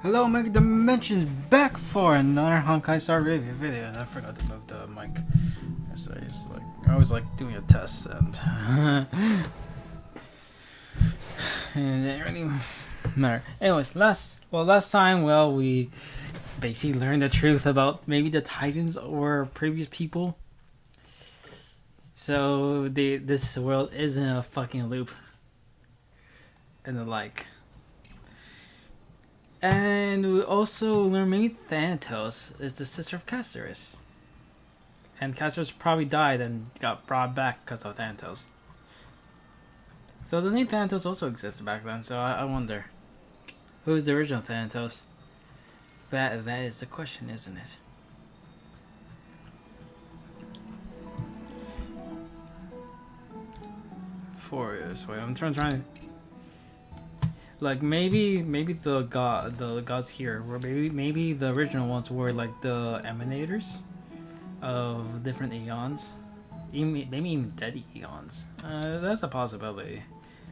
Hello, Mega Dimensions back for another Honkai Star review video. I forgot to move the mic. So I was like doing a test and and it didn't really matter. Anyways, last time, we basically learned the truth about maybe the Titans or previous people. So this world is in a fucking loop and the like. And we also learned maybe Thanatos is the sister of Castorus. And Castorus probably died and got brought back because of Thanatos. So the name Thanatos also existed back then, so I wonder. Who is the original Thanatos? That is the question, isn't it? Wait, I'm trying to... Like maybe the gods here were maybe the original ones were like the emanators of different eons, maybe even dead eons. That's a possibility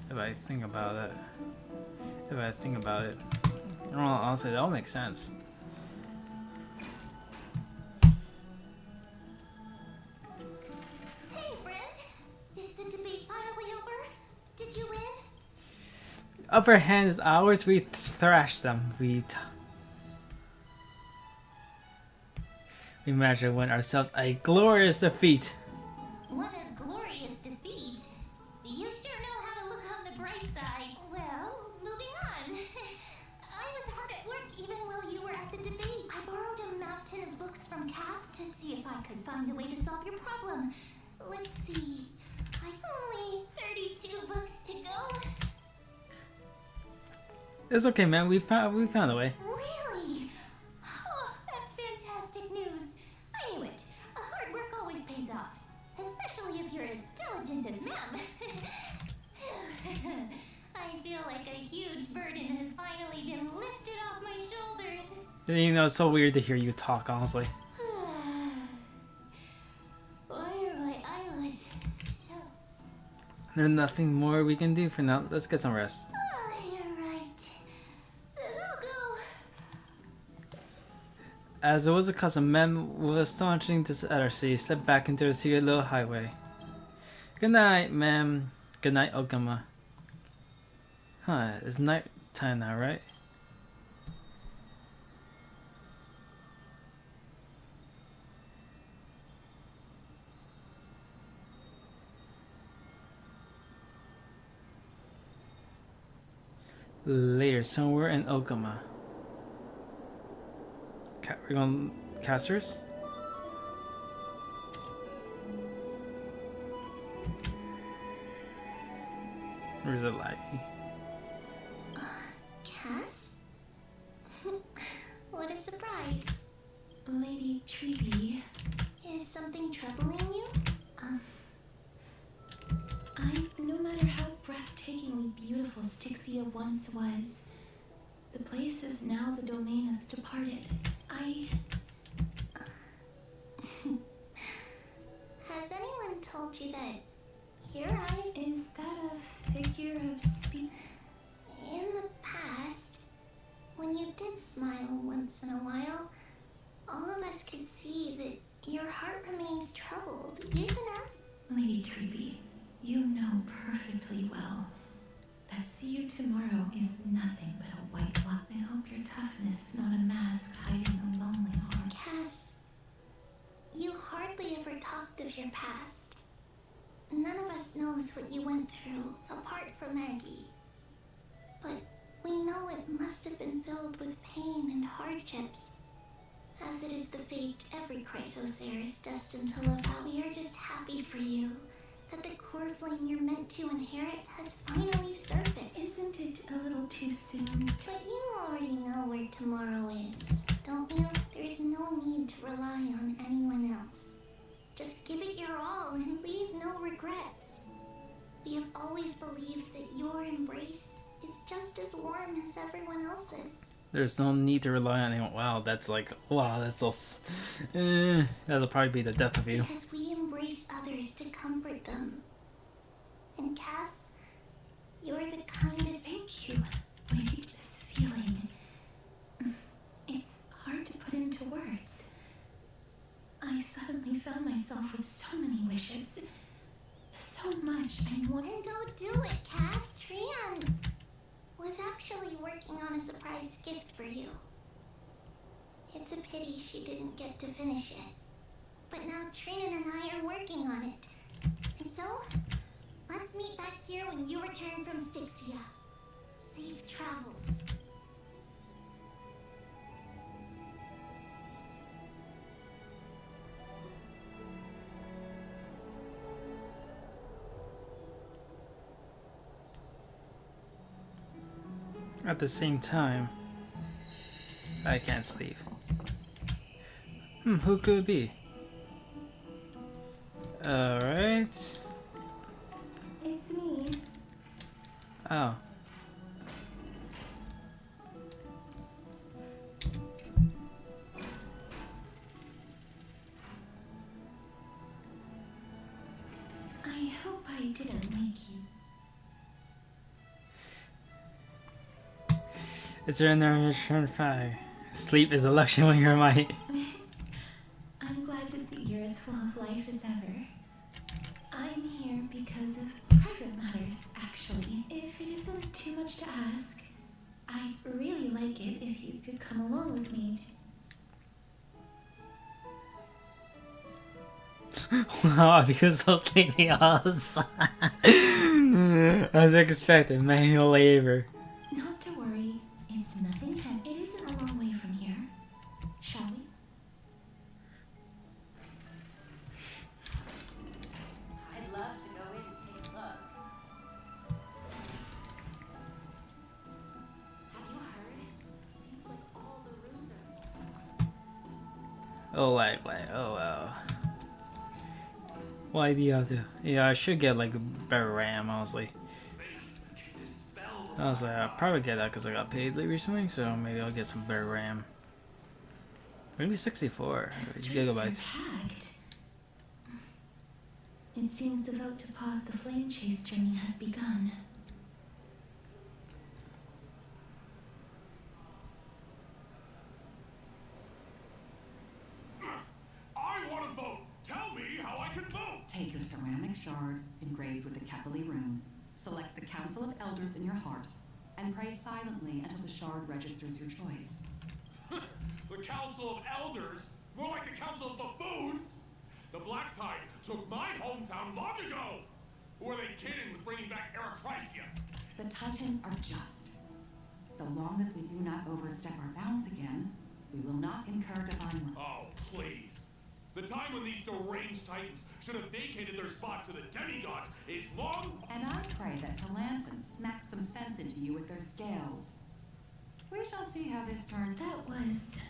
if I think about it. Well, honestly, that all makes sense. Hey, friend, is the debate finally over? Did you win? Upper hand is ours. We thrashed them. We managed to win ourselves a glorious defeat. What a glorious defeat. You sure know how to look on the bright side. Well, moving on. I was hard at work even while you were at the debate. I borrowed a mountain of books from Cass to see if I could find a way to solve your problem. Let's see. I've only 32 books to go. It's okay, man. We found a way. Really? Oh, that's fantastic news. I knew it. Hard work always pays off. Especially if you're as diligent as ma'am. I feel like a huge burden has finally been lifted off my shoulders. You know, it's so weird to hear you talk, honestly. Why are my eyelids so... There's nothing more we can do for now. Let's get some rest. You're right. Then I'll go. As it was a custom, men with astonishing dishonesty slipped back into the secret little highway. Good night, ma'am. Good night, Okama. Huh, it's night time now, right? Later, somewhere in Okama. We're going casters? Or is it laggy? Cass? What a surprise. Lady Treeby. Is something troubling you? No matter how breathtakingly beautiful Styxia once was, the place is now the domain of the departed. Has anyone told you that your eyes... Is that a figure of speech? In the past, when you did smile once in a while, all of us could see that your heart remained troubled, even as... Lady Treeby, you know perfectly well that see you tomorrow is nothing but a white block. I hope your toughness is not a mask hiding a lonely heart. Cass, you hardly ever talked of your past. None of us knows what you went through, apart from Maggie. But we know it must have been filled with pain and hardships. As it is the fate every Chrysosaur is destined to live out. We are just happy for you that the core flame you're meant to inherit has finally surfaced. Isn't it a little too soon? But you already know where tomorrow is, don't you? There's no need to rely on anyone else. Just give it your all and leave no regrets. We have always believed that your embrace is just as warm as everyone else's. There's no need to rely on anyone. Wow, that's like, wow, that's so... that'll probably be the death of you. Because we embrace others to comfort them. And Cass, you're the kindest... Thank you, Lady. This feeling... myself with so many wishes. So much I want. Then go do it, Cass. Trian was actually working on a surprise gift for you. It's a pity she didn't get to finish it. But now Trian and I are working on it. And so, let's meet back here when you return from Styxia. Safe travels. At the same time, I can't sleep. Who could it be? Alright. It's me. Oh. I hope I didn't wake you. Is there another return five? Sleep is a luxury when you're my. I'm glad to see you're as full of life as ever. I'm here because of private matters, actually. If it isn't too much to ask, I'd really like it if you could come along with me. Wow, I feel so sleepy also. As expected, manual labor. Not to worry, it's nothing heavy. It isn't a long way from here. Shall we? I'd love to go in and take a look. Have you heard? Seems like all the rooms are. Oh, oh wow. Why do you have to? Yeah, I should get like a better RAM, honestly. I was like, I'll probably get that because I got paid recently, so maybe I'll get some better RAM. Maybe 64 gigabytes. Tagged. It seems the vote to pause the flame chase journey has begun. I want to vote! Tell me how I can vote! Take your ceramic shard engraved with the Kethali rune. Select the Council of Elders in your heart and pray silently until the shard registers your choice. The Council of Elders? More like the Council of Buffoons! The Black Tide took my hometown long ago! Who are they kidding with bringing back Styxia? The Titans are just. So long as we do not overstep our bounds again, we will not incur divine wrath. Oh, please. The time when these deranged Titans should have vacated their spot to the demigods is long. And I pray that Talanton smack some sense into you with their scales. We shall see how this turns. That was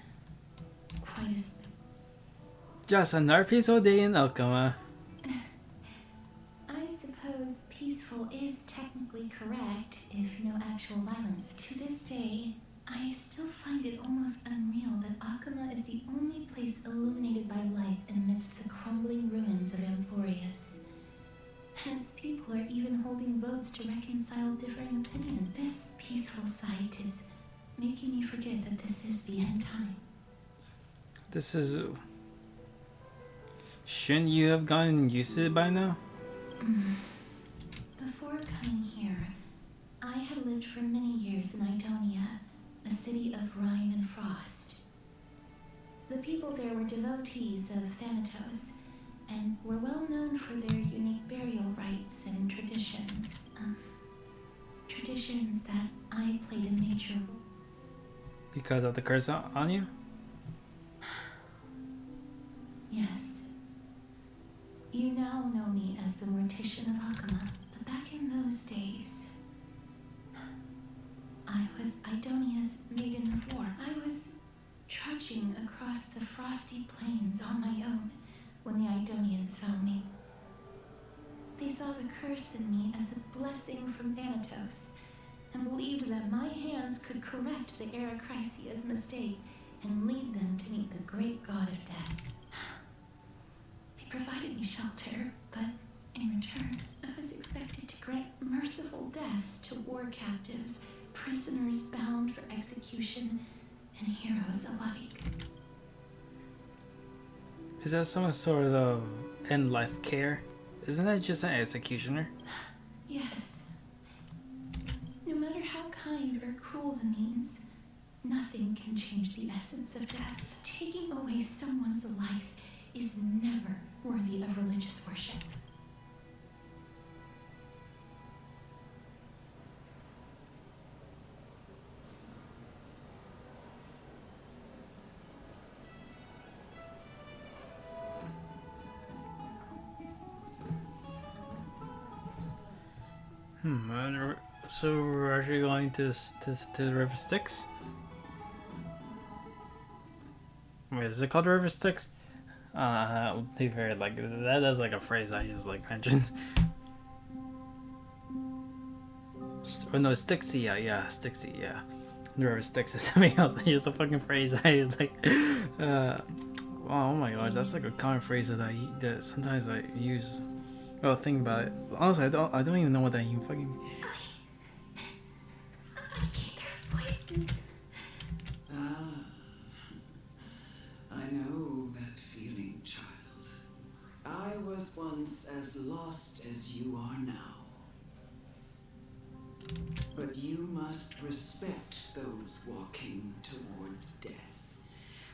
quite a... Just another peaceful day in Okama. I suppose peaceful is technically correct, if no actual violence. To this day, I still find it almost unreal that Akama is the only place illuminated by light amidst the crumbling ruins of Amphorius. Hence, people are even holding votes to reconcile differing opinions. This peaceful sight is making me forget that this is the end time. This is. Shouldn't you have gotten used to it by now? Before coming here, I had lived for many years in Idonia, a city of rime and frost. The people there were devotees of Thanatos, and were well known for their unique burial rites and traditions. Traditions that I played a major role. Because of the curse on you? Yes. You now know me as the Mortician of Akama, but back in those days, I was Idonia's maiden of war. I was trudging across the frosty plains on my own when the Idonians found me. They saw the curse in me as a blessing from Thanatos, and believed that my hands could correct the Arachrysia's mistake and lead them to meet the great god of death. They provided me shelter, but in return, I was expected to grant merciful deaths to war captives, prisoners bound for execution, and heroes alike. Is that some sort of end life care? Isn't that just an executioner? Yes. No matter how kind or cruel the means, nothing can change the essence of death. Taking away someone's life is never worthy of religious worship. So we're actually going to the River Styx? Wait, is it called River Styx? To be fair, like that is like a phrase I just like mentioned. Oh no, Styxia, yeah, Styxia, yeah. The River Styx is something else. It's just a fucking phrase. I was like, oh my gosh, that's like a common phrase that sometimes I use. Well, think about it. Honestly, I don't even know what that even fucking. I can hear voices. I know that feeling, child. I was once as lost as you are now. But you must respect those walking towards death.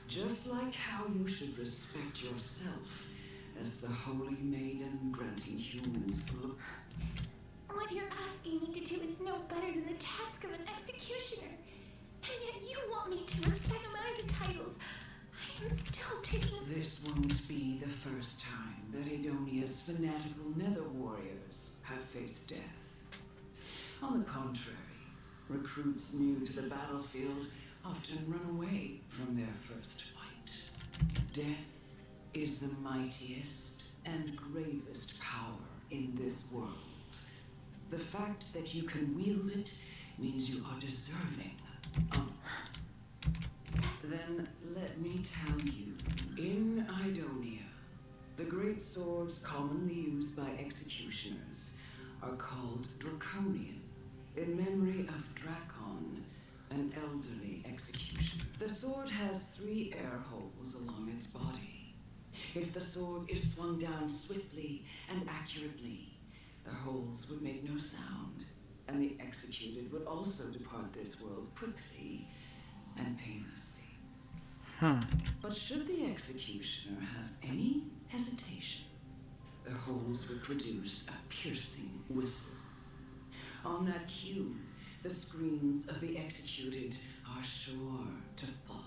Just like how you should respect yourself as the Holy Maiden granting humans look. What you're asking me to do is no better than the task of an executioner. And yet you want me to respect no matter the titles. I am still taking... This won't be the first time that Adonia's fanatical nether warriors have faced death. On the contrary, recruits new to the battlefield often run away from their first fight. Death is the mightiest and gravest power in this world. The fact that you can wield it means you are deserving of... Then let me tell you, in Idonia, the great swords commonly used by executioners are called Draconian, in memory of Drakon, an elderly executioner. The sword has 3 air holes along its body. If the sword is swung down swiftly and accurately, the holes would make no sound, and the executed would also depart this world quickly and painlessly. But should the executioner have any hesitation, the holes would produce a piercing whistle. On that cue, the screams of the executed are sure to follow.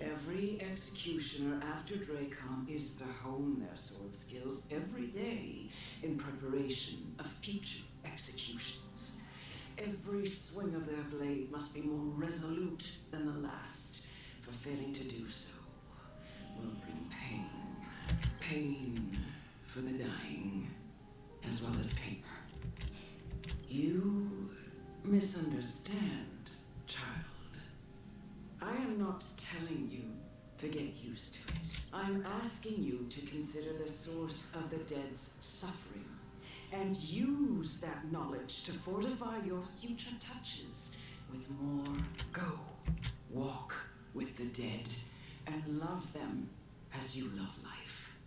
Every executioner after Dracon is to hone their sword skills every day in preparation of future executions. Every swing of their blade must be more resolute than the last, for failing to do so will bring pain. Pain for the dying, as well as pain. You misunderstand, child. I am not telling you to get used to it. I'm asking you to consider the source of the dead's suffering and use that knowledge to fortify your future touches with more. Go, walk with the dead and love them as you love life.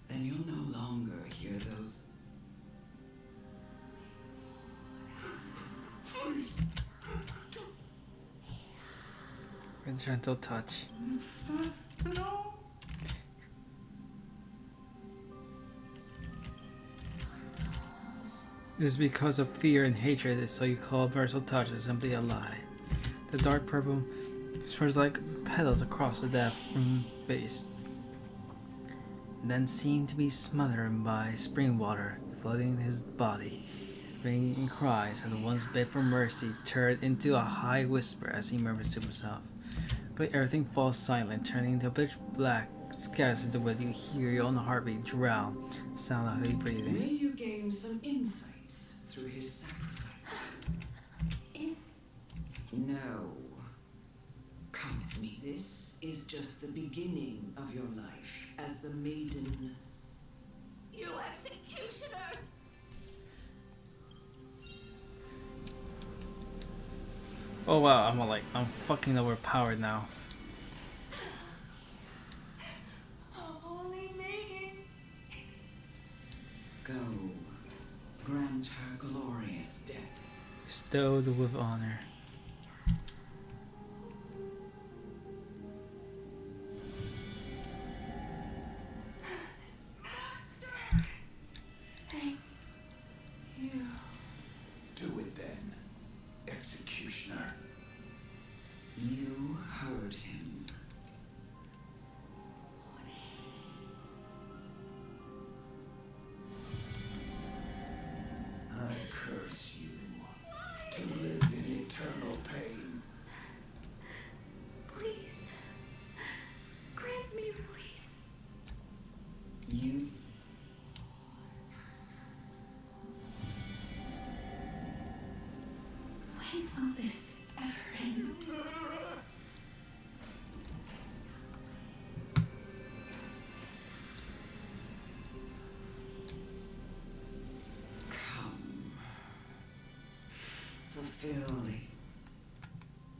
Then you'll no longer hear those. Please. A gentle touch. No. It is because of fear and hatred that so you call versatile touch is simply a lie. The dark purple spreads like petals across the death face, then seemed to be smothered by spring water flooding his body. Ringing cries and once begged for mercy turned into a high whisper as he murmurs to himself. But everything falls silent, turning into pitch black, scatters into what you hear your own heartbeat drown, sound of heavy breathing. May you gain some insights through his sacrifice. No. Come with me. This is just the beginning of your life as the maiden. You executioner! Oh wow, I'm fucking overpowered now. grant her glorious death. Bestowed with honor. Do it then, executioner. You heard him. I curse you to live in eternal pain. Please. Grant me release. You When will this ever end? come. Fulfill.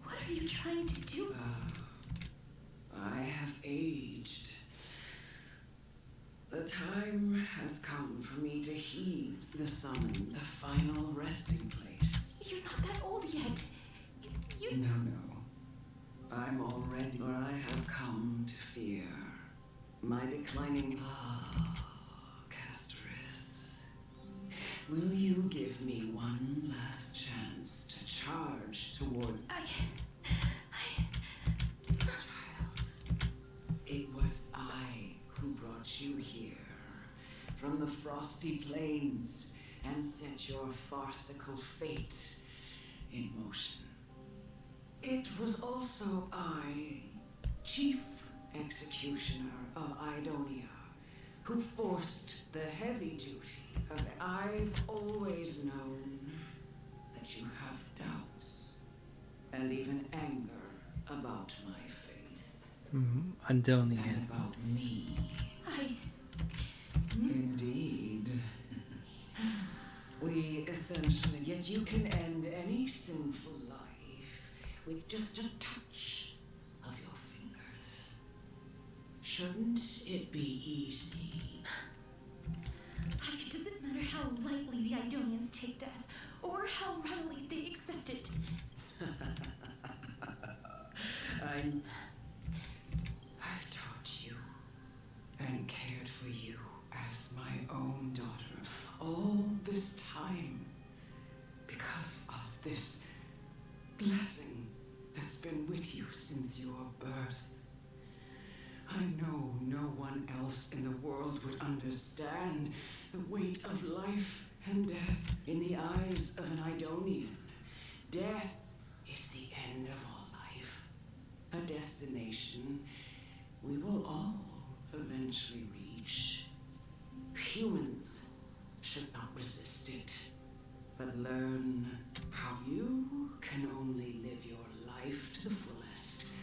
What are you trying to do? I have aged. The time has come for me to heed the summons, the final resting place. You're not that old yet. You. No. I'm already where I have come to fear. My declining. Casterus. Will you give me one last chance to charge towards. Child. It was I who brought you here from the frosty plains and set your farcical fate in motion. It was also I, Chief Executioner of Idonia, who forced the heavy duty of I've always known that you have doubts and even anger about my faith Andonian. and about me. Indeed. We essentially, yet you can end any sinful life with just a touch of your fingers. Shouldn't it be easy? It doesn't matter how lightly the Idonians take death, or how readily they accept it. I've taught you and cared for you as my own daughter all this time because of this blessing that's been with you since your birth. I know no one else in the world would understand the weight of life and death in the eyes of an Idonian. Death is the end of all life, a destination we will all eventually reach. Humans should not resist it, but learn how you can only live your life to the fullest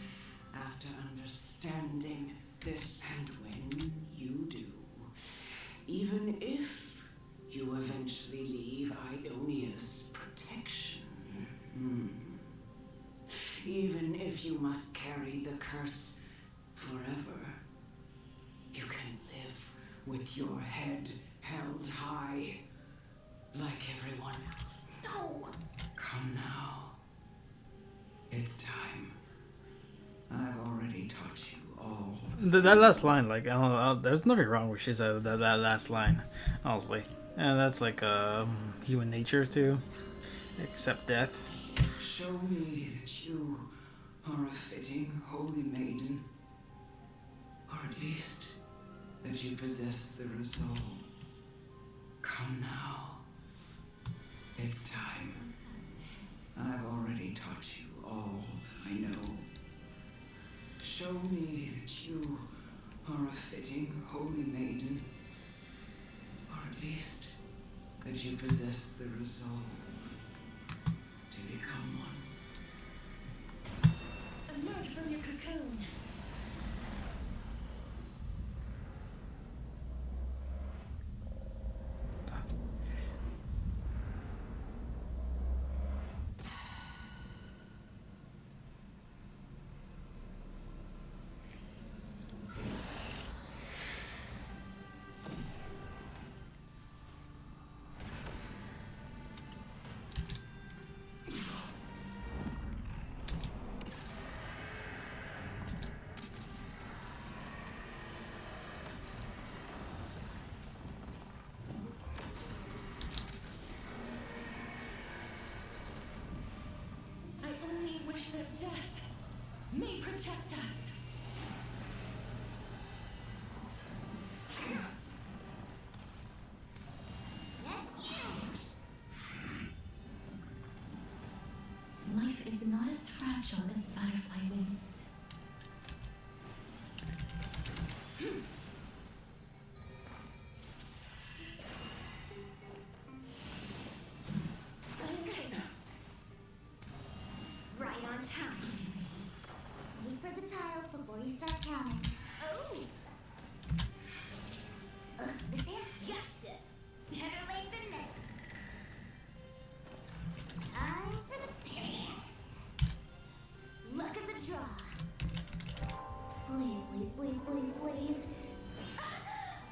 after understanding this. And when you do, even if you eventually leave Idonia's protection, even if you must carry the curse forever, you can live with your head held high like everyone else. No. Come now. It's time. I've already taught you all. That last line, like, I don't know, there's nothing wrong with she said that last line, honestly. And that's like human nature to accept death. Show me that you are a fitting holy maiden, or at least that you possess the resolve. Come now. It's time. I've already taught you all I know. Show me that you are a fitting holy maiden, or at least that you possess the resolve to become one. Emerge from your cocoon. Protect us. Yes, you! Life is not as fragile as butterfly wings. Right on time. Wait for the tiles before you start counting. Oh! This hand's got it. Better late than never. Time for the pants. Look at the draw. Please, please, please, please, please.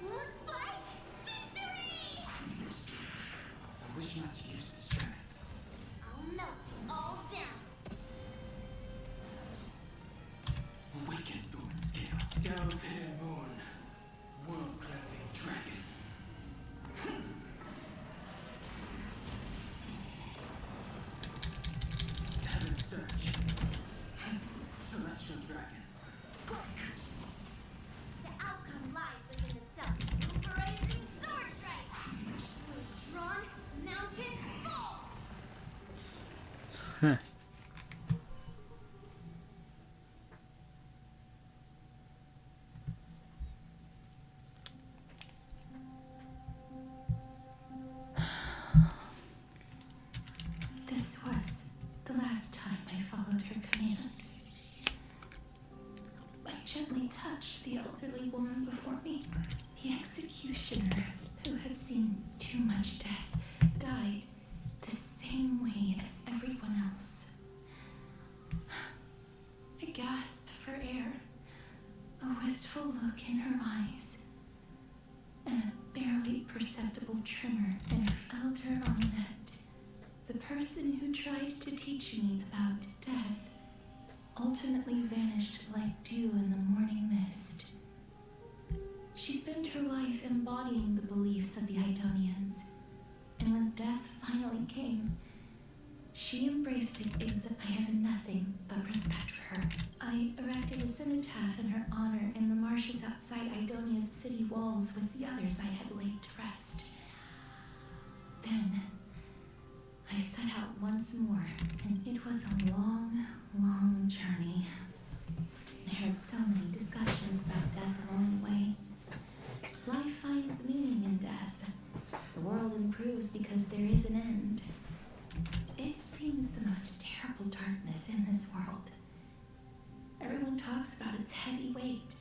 Looks like victory! I wish not to use the strength. I'll melt you all down. Awaken thorn scales. Down pit and moon. World cleansing dragon. Heaven surge. Celestial dragon. The outcome lies within the self-liberating sword strike. Drawn, mountains fall. This was the last time I followed her command. I gently touched the elderly woman before me. The executioner, who had seen too much death, died the same way as everyone else. I gasped for air, a wistful look in her eyes, and a barely perceptible tremor in her elder Amulet. The person who tried to teach me about death ultimately vanished like dew in the morning mist. She spent her life embodying the beliefs of the Idonians, and when death finally came, she embraced it as I have nothing but respect for her. I erected a cenotaph in her honor in the marshes outside Idonia's city walls with the others I had laid to rest. Then I set out once more, and it was a long, long journey. I heard so many discussions about death along the way. Life finds meaning in death. The world improves because there is an end. It seems the most terrible darkness in this world. Everyone talks about its heavy weight.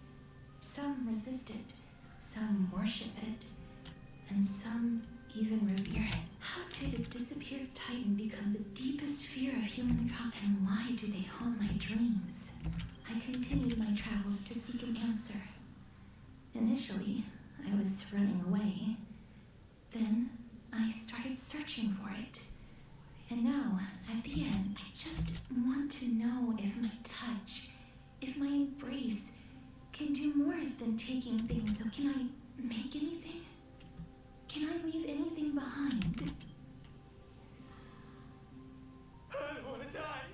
Some resist it, some worship it, and some even revere it. How did a disappeared titan become the deepest fear of humankind, and why do they haunt my dreams? I continued my travels to seek an answer. Initially, I was running away. Then, I started searching for it. And now, at the end, I just want to know if my touch, if my embrace, can do more than taking things. So can I make anything? Can I leave anything behind? I don't want to die.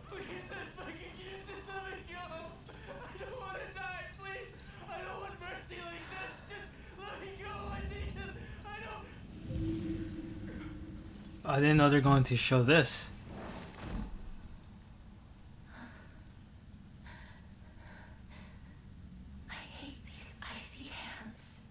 Please, just fucking use this to let me go. I don't want to die, please. I don't want mercy like this. Just let me go. I need to. I don't. I didn't know they're going to show this. I hate these icy hands.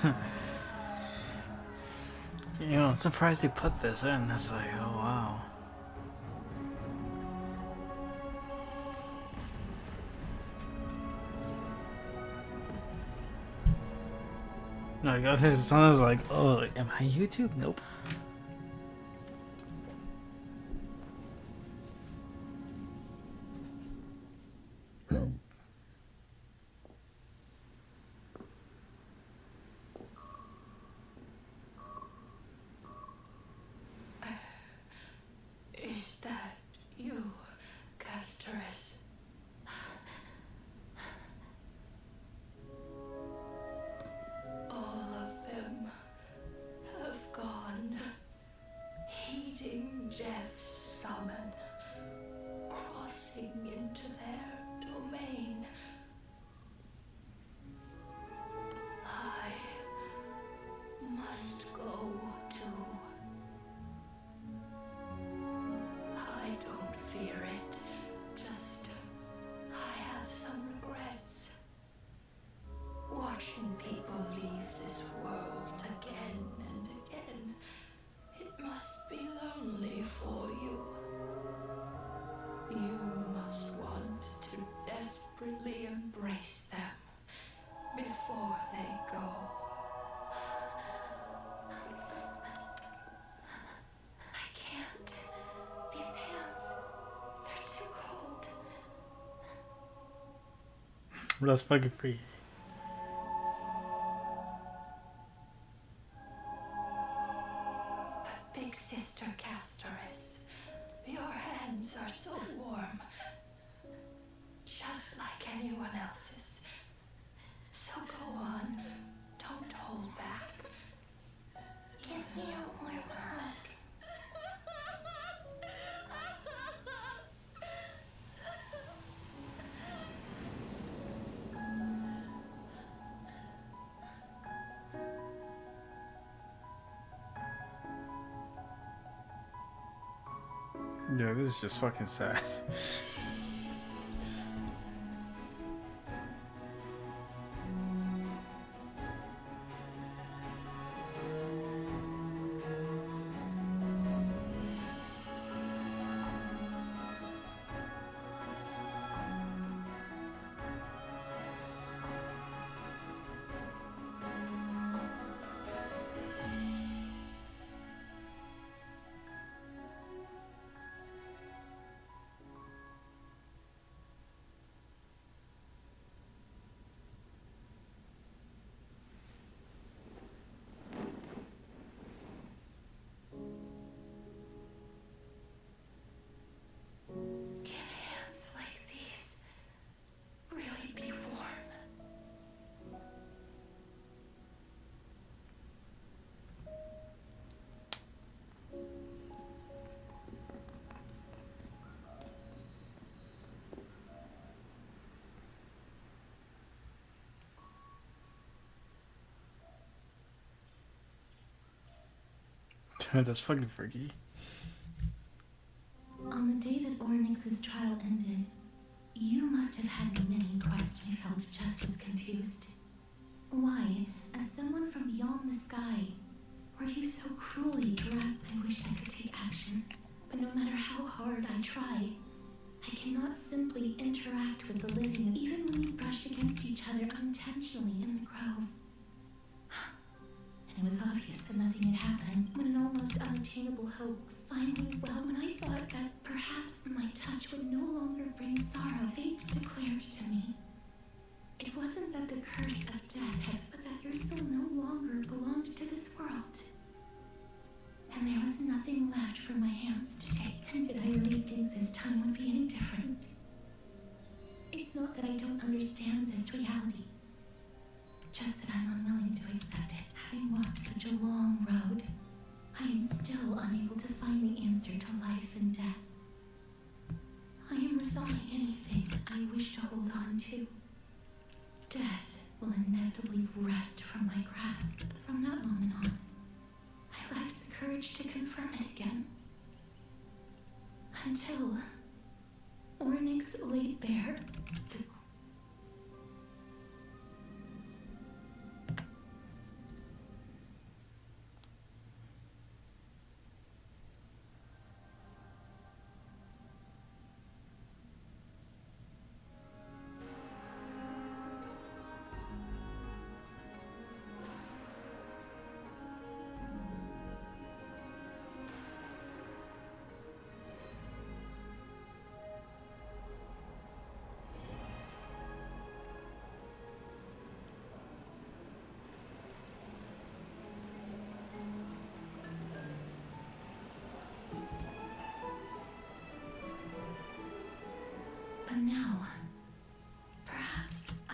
You know, I'm surprised they put this in. It's like, oh wow. Like, it sounds like, oh, am I YouTube? Nope. Is that you, Castorus? All of them have gone, heeding death's summon, crossing into their domain. I must go too. I don't fear it, just I have some regrets. Watching people leave this world again and again, it must be lonely for you. You must want to desperately embrace them before they go. I can't. These hands, they're too cold. That's fucking freaky. But big sister Castorus, your hands are so warm. Just like anyone else's. So go on. Don't hold back. Give me a warm hug. Yeah, this is just fucking sad. Can hands like these really be warm? That's fucking freaky. On the day that Ornyx's trial ended, you must have had many questions. I felt just as confused. Why, as someone from beyond the sky, were you so cruelly dragged? I wish I could take action, but no matter how hard I try, I cannot simply interact with the living, even when we brush against each other unintentionally in the grove. And it was obvious that nothing had happened when an almost unattainable hope finally, well, when I thought that perhaps my touch would no longer bring sorrow, fate declared to me. It wasn't that the curse of death had, but that your soul no longer belonged to this world. And there was nothing left for my hands to take. And did I really think this time would be any different? It's not that I don't understand this reality, just that I'm unwilling to accept it. Having walked such a long road, I am still unable to find the answer to life and death. I am resolving anything I wish to hold on to. Death will inevitably wrest from my grasp. From that moment on, I lacked the courage to confront it again. Until Ornyx laid bare the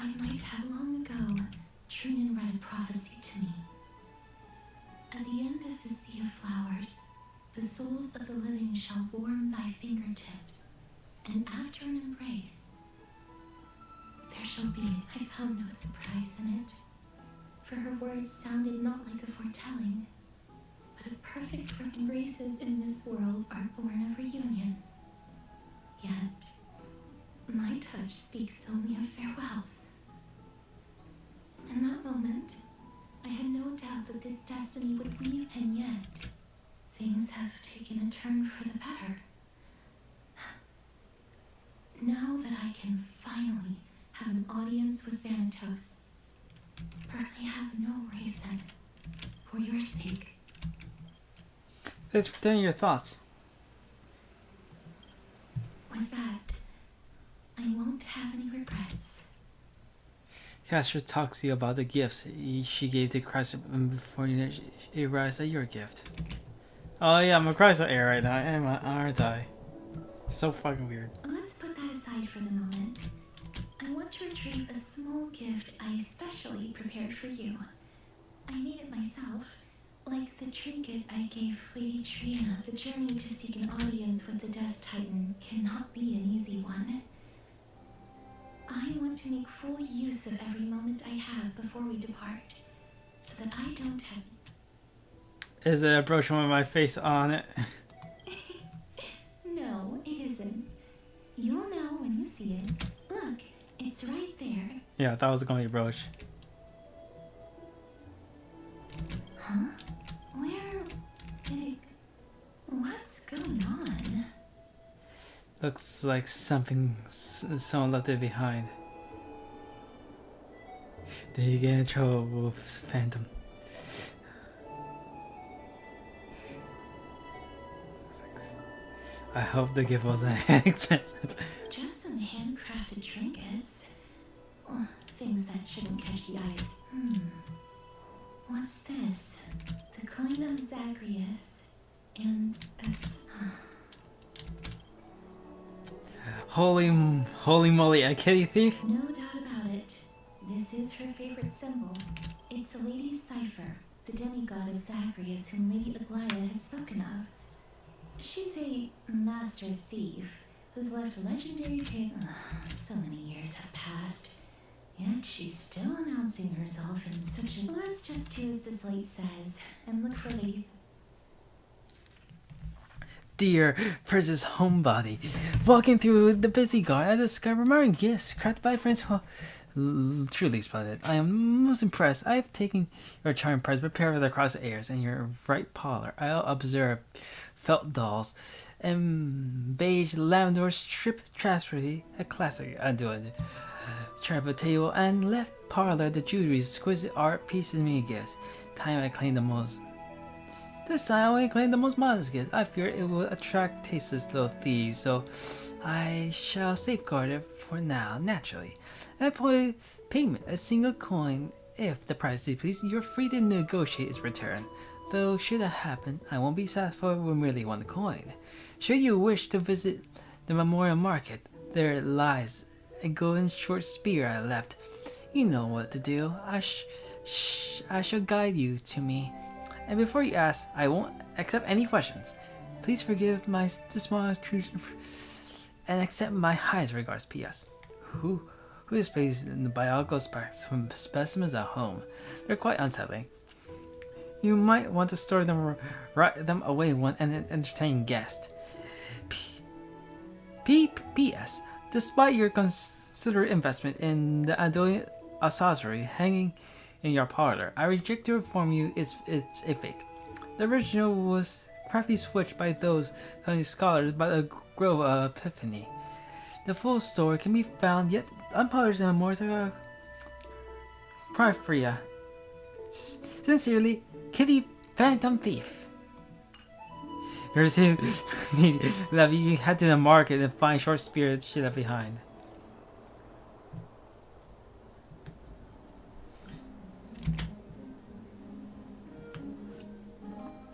I might have long ago, Trinin read a prophecy to me. At the end of the sea of flowers, the souls of the living shall warm thy fingertips, and after an embrace, there shall be, I found no surprise in it, for her words sounded not like a foretelling, but a perfect embraces in this world are born of reunions. Yet, my touch speaks only of farewells. In that moment, I had no doubt that this destiny would weave, and yet, things have taken a turn for the better. Now that I can finally have an audience with Thanatos, for I have no reason, for your sake. Thanks for telling your thoughts. With that, I won't have any regrets. Castor talks to you about the gifts she gave to Chrysler before you realized that your gift. Oh yeah, I'm a Chrysler heir right now, aren't I? So fucking weird. Let's put that aside for the moment. I want to retrieve a small gift I specially prepared for you. I made it myself, like the trinket I gave Lady Triana. The journey to seek an audience with the Death Titan cannot be an easy one. I want to make full use of every moment I have before we depart, so that I don't have... Is it a brooch with my face on it? No, it isn't. You'll know when you see it. Look, it's right there. Yeah, that was gonna be a brooch. Huh? Where did it... What's going on? Looks like something someone left it behind. Did he get in trouble with Phantom? I hope the gift wasn't expensive. Just some handcrafted trinkets. Oh, things that shouldn't catch the eye. What's this? The coin of Zagreus and a... Holy moly, a kitty thief? No doubt about it. This is her favorite symbol. It's a lady's cipher, the demigod of Zagreus whom Lady Aglaia had spoken of. She's a master thief who's left legendary tale. So many years have passed, yet she's still announcing herself in such a... Let's just do as the slate says and look for ladies. Dear Princess Homebody, walking through the busy garden, I discovered remarkable gifts crafted by friends who truly splendid. I am most impressed. I have taken your charming present prepared with across the airs and your bright parlor. I'll observe felt dolls and beige lavender strip tapestry, a classic. I do it. Tripod table and left parlor, the jewelry's exquisite art pieces me gifts. Time I claim the most. This time I only claim the most modest gift. I fear it will attract tasteless little thieves, so I shall safeguard it for now, naturally. And upon payment, a single coin. If the price please, you're free to negotiate its return. Though, should that happen, I won't be satisfied with merely one coin. Should you wish to visit the memorial market, there lies a golden short spear I left. You know what to do. I shall guide you to me. And before you ask, I won't accept any questions. Please forgive my small intrusion and accept my highest regards. P.S. Who displays the biological specimens at home? They're quite unsettling. You might want to store them or write them away when an entertaining guest. P.S. Despite your considerate investment in the Adonian accessory hanging in your parlor, I reject to inform you it's a fake. The original was craftily switched by those scholars by the Grove of Epiphany. The full story can be found yet unpublished in a more Prifria. Sincerely, Kitty Phantom Thief. You see that you head to the market and find short spirit she left behind.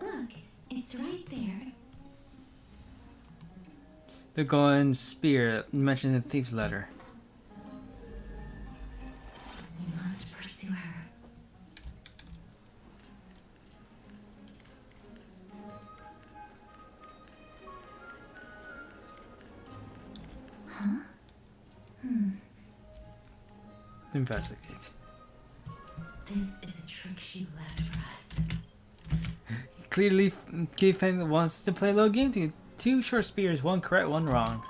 Look, it's right there. The golden spear mentioned in the thief's letter. Investigate. This is a trick she left for us. Clearly, Keypen wants to play a little game to you. 2 short spears, 1 correct, 1 wrong.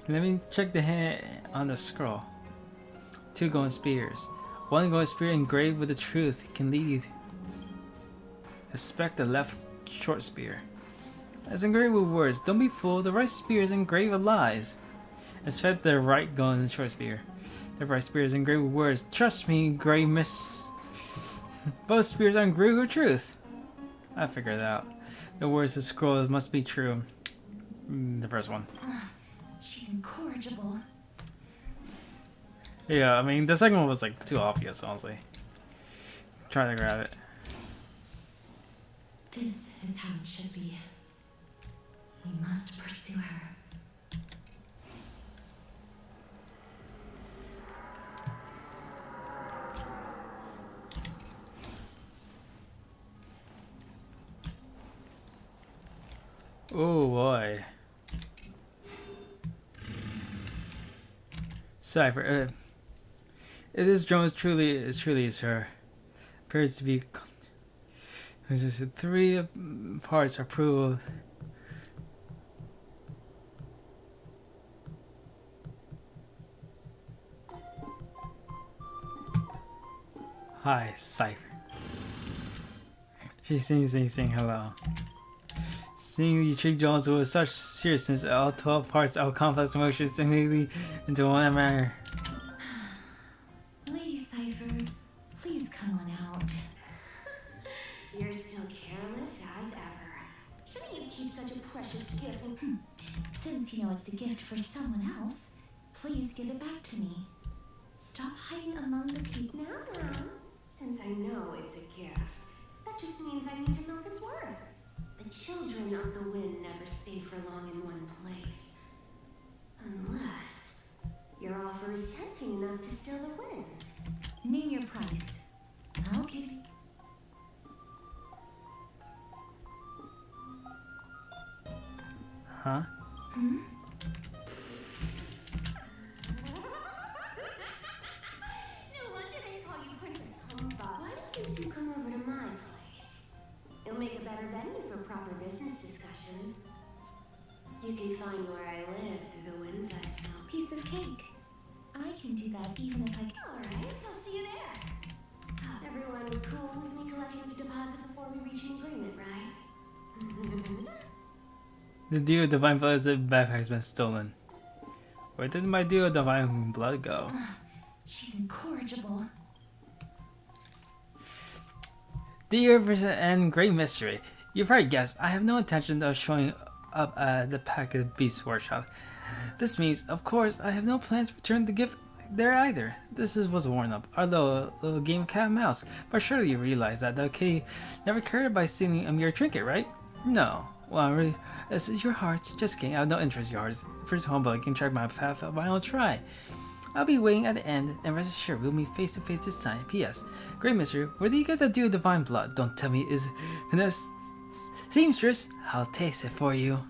Let me check the hand on the scroll. 2 golden spears. 1 golden spear engraved with the truth can lead you to expect the left short spear. It's engraved with words. Don't be fooled, the right spear is engraved with lies. Expect the right golden short spear. The right spear is engraved with words. Trust me, Grey Miss. Both spears are engraved with truth. I figured it out. The words of the scroll must be true. The first one. She's incorrigible. Yeah, I mean, the second one was like too obvious, honestly. Trying to grab it. This is how it should be. We must pursue her. Oh boy. Cypher, if this drone is truly her, appears to be. There's 3 parts are proved. Hi, Cypher. She sings saying hello. Seeing you treat Jones with such seriousness, all 12 parts of complex emotions immediately into one manner. Lady Cypher, please come on out. You're still careless as ever. Shouldn't you keep such a precious gift? Since you know it's a gift for someone else, please give it back to me. Stop hiding among the people. No. Since I know it's a gift, that just means I need to know if it's worth. The children of the wind never stay for long in one place. Unless your offer is tempting enough to steal the wind. Name your price. I'll give you. Huh? No wonder they call you Princess Honkai. Why don't you come over to my place? It'll make a better venue for proper business discussions. You can find where I live through the wind's eye zone. Piece of cake. I can do that even if I can. Alright, I'll see you there. Everyone cool with me collecting the deposit before we reach an agreement, right? The deal of Divine Blood's backpack has been stolen. Where did my deal of Divine Blood go? She's incorrigible. Dear and Great Mystery, you've probably guessed I have no intention of showing up at the Packet Beast Workshop. This means, of course, I have no plans to return the gift there either. This was worn up, our little game of cat and mouse. But surely you realize that the kitty never cared by stealing a mere trinket, right? No. Well, really, this is your hearts. Just kidding, I have no interest in your hearts. First home, but I can track my path of my own try. I'll be waiting at the end, and rest assured we'll meet face to face this time. P.S. Great Mystery, where do you get the deal of Divine Blood? Don't tell me is seamstress. I'll taste it for you.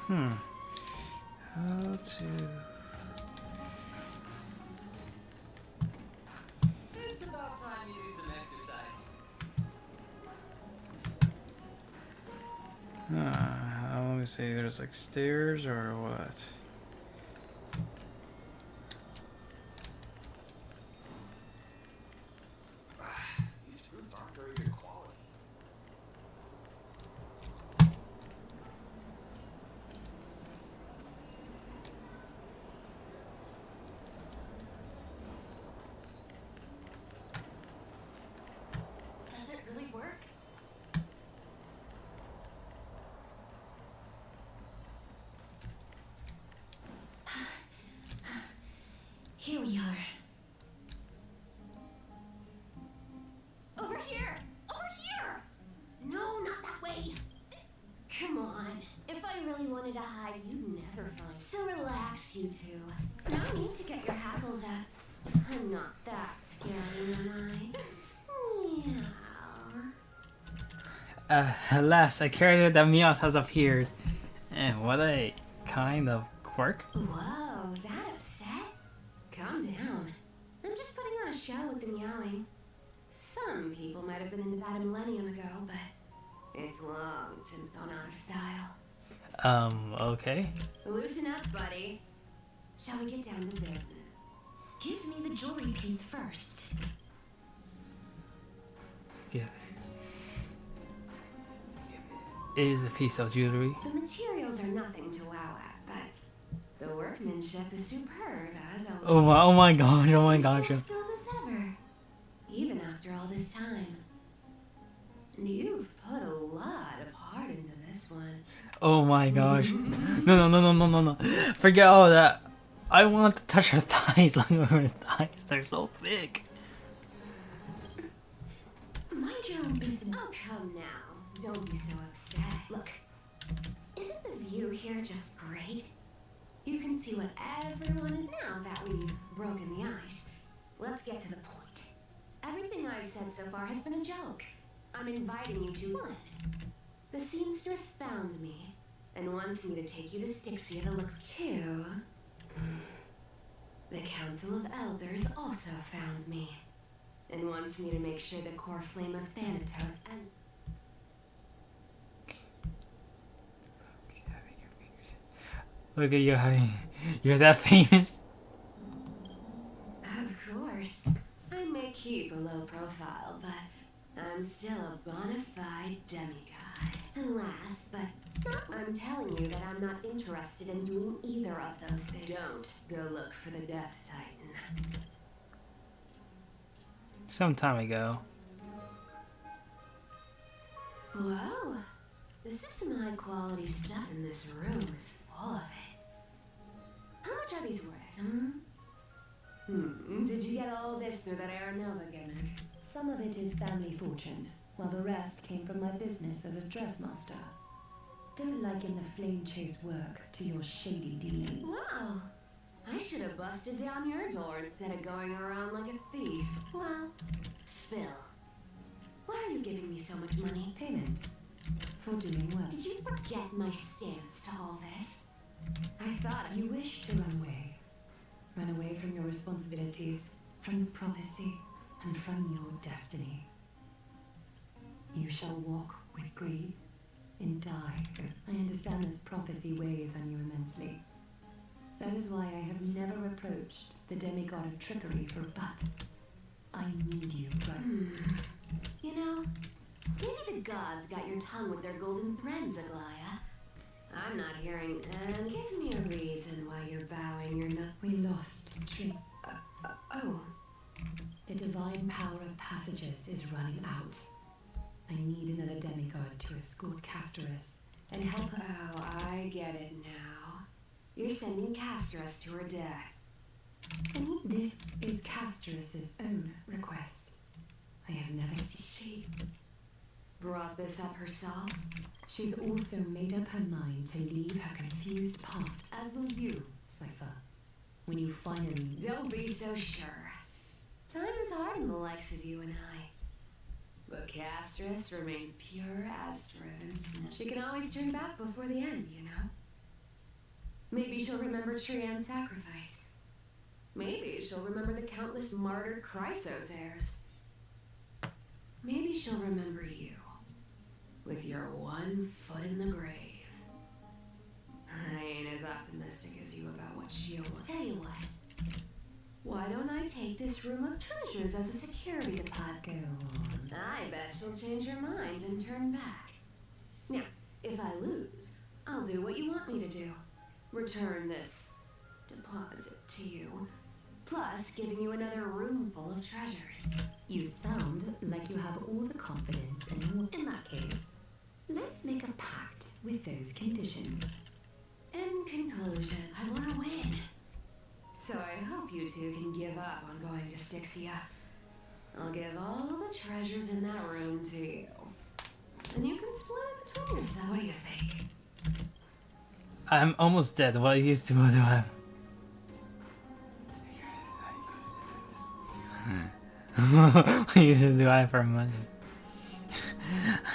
How to... It's about time you do some exercise. let me see, there's like stairs or what? These fruits aren't very good quality. Does it really work? wanted to hide, you'd never find. So relax, you two. No need to get your hackles up. I'm not that scary, am I? Meow. Alas, a character that Meowth has appeared. And what a kind of quirk. Whoa, that upset? Calm down. I'm just putting on a show with the meowing. Some people might have been into that a millennium ago, but it's long since gone out of style. Okay. Loosen up, buddy. Shall we get down to business? Give me the jewelry piece first. Yeah. It is a piece of jewelry. The materials are nothing to wow at, but the workmanship is superb, as always. Oh my gosh, oh my gosh. You're so skilled as ever, even after all this time. And you've put a lot of heart into this one. Oh my gosh. No. Forget all that. I want to touch her thighs. Look at her thighs. They're so big. Mind your own business. Oh, come now. Don't be so upset. Look, isn't the view here just great? You can see what everyone is now that we've broken the ice. Let's get to the point. Everything I've said so far has been a joke. I'm inviting you to one. The seamstress found me and wants me to take you to Styxia to look. 2. The Council of Elders also found me and wants me to make sure the core flame of Thanatos and... Look at you having. You're that famous. Of course. I may keep a low profile, but I'm still a bona fide demigod. And last, but I'm telling you that I'm not interested in doing either of those things. Don't go look for the Death Titan. Some time ago. Whoa. This is some high quality stuff, and this room is full of it. How much are these worth, Did you get all this through that Aeronova gimmick? Some of it is family fortune, while the rest came from my business as a dressmaster. Don't liken the flame chase work to your shady dealing. Wow. I should have busted down your door instead of going around like a thief. Well, spill. Why are you giving me so much money? Payment for doing well. Did you forget my stance to all this? I thought You wish to run away. Run away from your responsibilities, from the prophecy, and from your destiny. You shall walk with greed and die. I understand this prophecy weighs on you immensely. That is why I have never approached the demigod of trickery for but. I need you, but... You know, maybe the gods got your tongue with their golden threads, Aglaya. I'm not hearing, and give me a reason why you're bowing your neck. We lost Tree. Oh. The divine power of passages is running out. I need another demigod to escort Castorus and help her. Oh, I get it now. You're sending Castorus to her death. And this is Castorus's own request. I have never seen. She brought this up herself? She's also made up her mind to leave her confused past, as will you, Cypher, when you finally... Don't be so sure. Time is hard in the likes of you and I. But Castorus remains pure as Rune. She can always turn back before the end, you know? Maybe she'll remember Trian's sacrifice. Maybe she'll remember the countless martyred Chrysos heirs. Maybe she'll remember you, with your one foot in the grave. I ain't as optimistic as you about what she'll want. Tell you what, why don't I take this room of treasures as a security deposit? Go on. I bet she'll change her mind and turn back. Now, if I lose, I'll do what you want me to do. Return this deposit to you, plus giving you another room full of treasures. You sound like you have all the confidence in that case. Let's make a pact with those conditions. In conclusion, I want to win. So I hope you two can give up on going to Styxia. I'll give all the treasures in that room to you. And you can split it between yourselves. What do you think? I'm almost dead. What use do I have? What use do I have for money?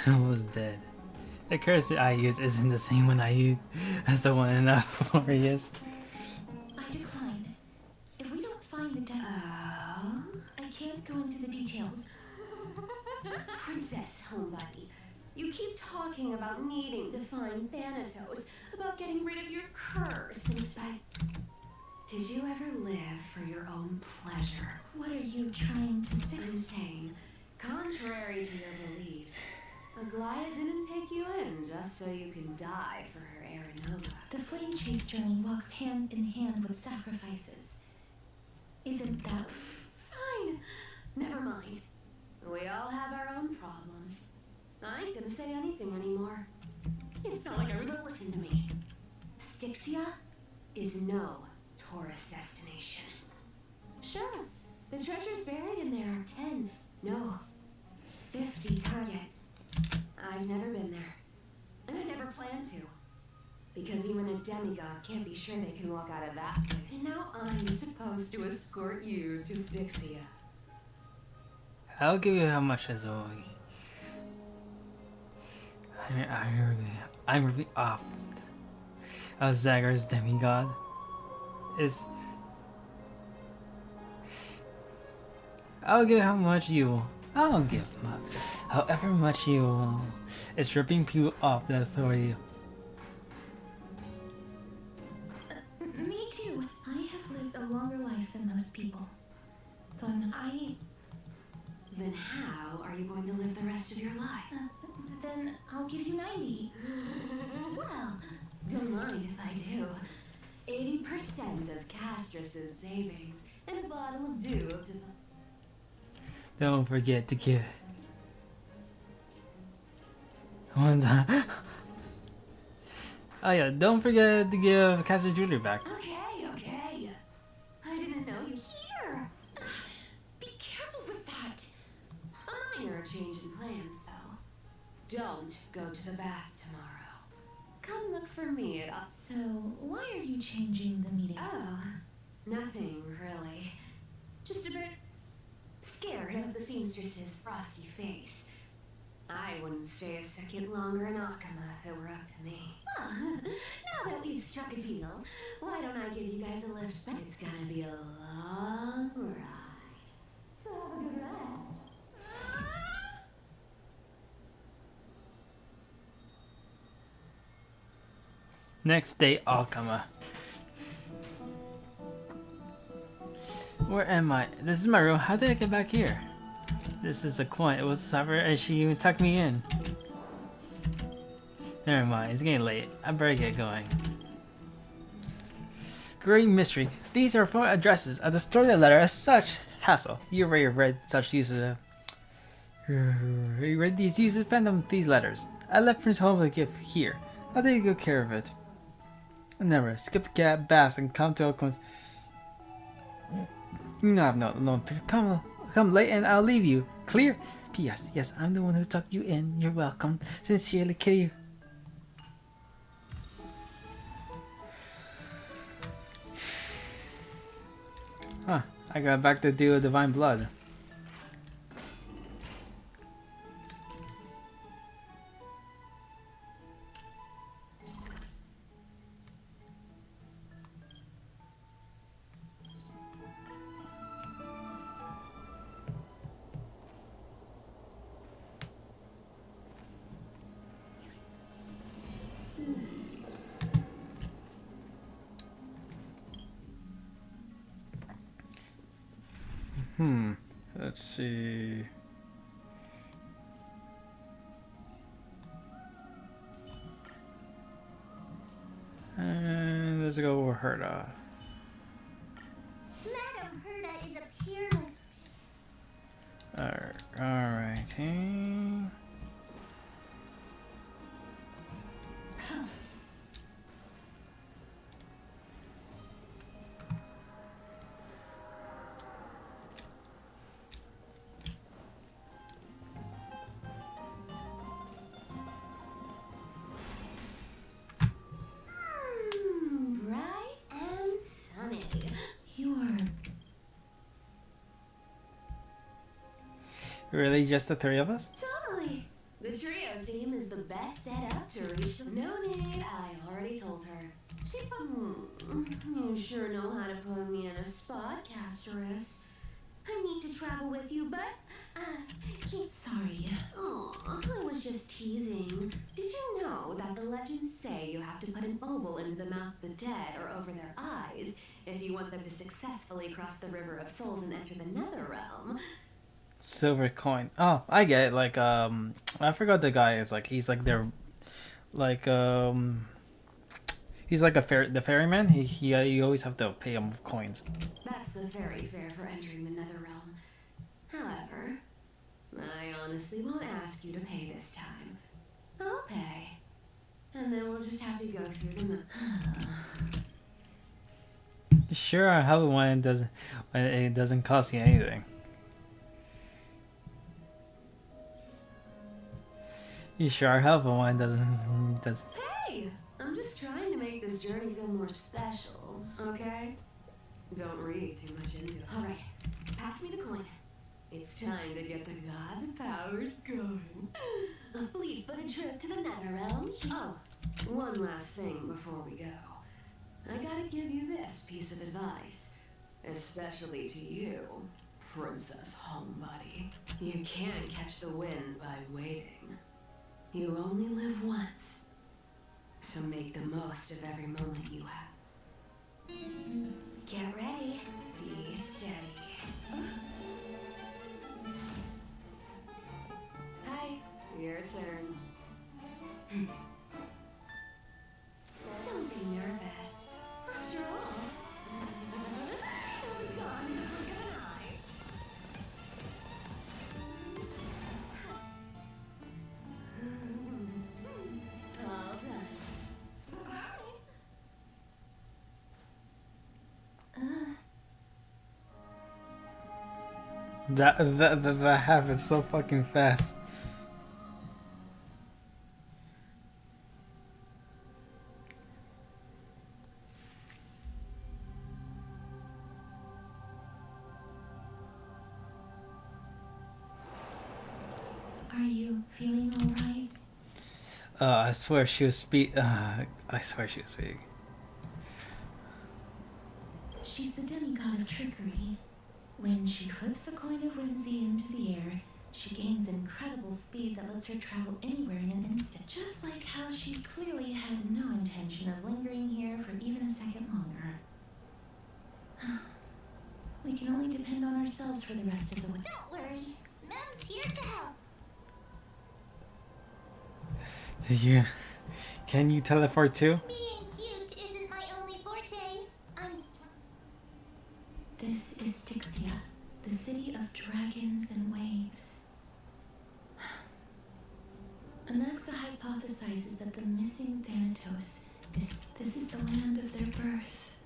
I'm almost dead. The currency I use isn't the same one I use as the one in the 4 years. I decline. If we don't find the I can't go into the details. Princess Homebody, you keep talking about needing to find Thanatos, about getting rid of your curse, but did you ever live for your own pleasure? What are you trying to say? I'm saying, contrary to your beliefs, Aglaia didn't take you in just so you can die for her Aranova. The flame chase journey walks hand in hand with sacrifices. Isn't that Fine. Never mind. We all have our own problems. I ain't gonna say anything anymore. It's not like I would listen to me. Styxia is no tourist destination. Sure, the treasures buried in there are 10, no, 50 target. I've never been there, and I never plan to. Because even a demigod can't be sure they can walk out of that place. And now I'm supposed to escort you to Styxia. I'll give you how much as well. I'm really off. Zagar's demigod is. I'll give how much you. I'll give however much you. It's ripping people off the authority. Me too. I have lived a longer life than most people. Then how are you going to live the rest of your life? Then I'll give you 90. Well, don't mind if I do. 80% of Castrus's savings and a bottle of dew to the... Don't forget to give. One time. Oh yeah, don't forget to give Castor Jr. back. Okay. I didn't know you here. Be careful with that. A minor change in plans, though. Don't go to the bath tomorrow. Come look for me at... So, why are you changing the meeting? Oh, nothing really. Just a bit scared of the seamstress's frosty face. I wouldn't stay a second longer in Akama if it were up to me. Well, now that we've struck a deal, why don't I give you guys a lift back? It's gonna be a long ride. So have a good rest. Next day, Alkama. Where am I? This is my room. How did I get back here? This is a coin. It was Cyber and she even tucked me in. Never mind. It's getting late. I better get going. Great mystery. These are phone addresses. I destroyed the letter as such hassle. You already read such uses of... You read these uses? Phantom these letters. I left Prince Home a gift here. I'll take good care of it. Never. Skip the cat, bass, and come to Oakland's... No. Come late and I'll leave you. Clear? P.S. Yes, I'm the one who tucked you in. You're welcome. Sincerely, Kitty. Huh. I got back to do a Divine Blood. Let's see. And let's go over Herda. Madam Herda is a peerless... Alright. Really, just the three of us? Totally. The trio team is the best set up to reach the... No need, I already told her. She's you sure know how to put me in a spot, Casterus. I need to travel with you, but keep... Sorry. Aw, I was just teasing. Did you know that the legends say you have to put an oval into the mouth of the dead or over their eyes if you want them to successfully cross the River of Souls and enter the Nether Realm? Silver coin. Oh, I get it. Like, I forgot the guy is like, he's like their, like, he's like the ferryman. You always have to pay him with coins. That's the very fare for entering the Nether Realm. However, I honestly won't ask you to pay this time. I'll pay. And then we'll just have to go through the Sure, I have it when it doesn't cost you anything. You sure help when it doesn't. Hey! I'm just trying to make this journey feel more special, okay? Don't read too much into it. Alright, pass me the coin. It's time to get the gods' powers going. A fleet-footed trip to the Nether Realm. Oh, one last thing before we go. I gotta give you this piece of advice. Especially to you, Princess Homebody. You can't catch the wind by waiting. You only live once. So make the most of every moment you have. Get ready. Be steady. Hi, your turn. Don't be nervous. After all, it was gone in the blink of an eye. All done. That happened so fucking fast. Are you feeling alright? I swear she was I swear she was speaking. She's the demigod of trickery. When she flips the coin of whimsy into the air, she gains incredible speed that lets her travel anywhere in an instant. Just like how she clearly had no intention of lingering here for even a second longer. We can only depend on ourselves for the rest of the way. Don't worry. Mem's here to help. Can you teleport too? Being cute isn't my only forte. This is Styxia, the city of dragons and waves. Anaxa hypothesizes that the missing Thanatos is the land of their birth.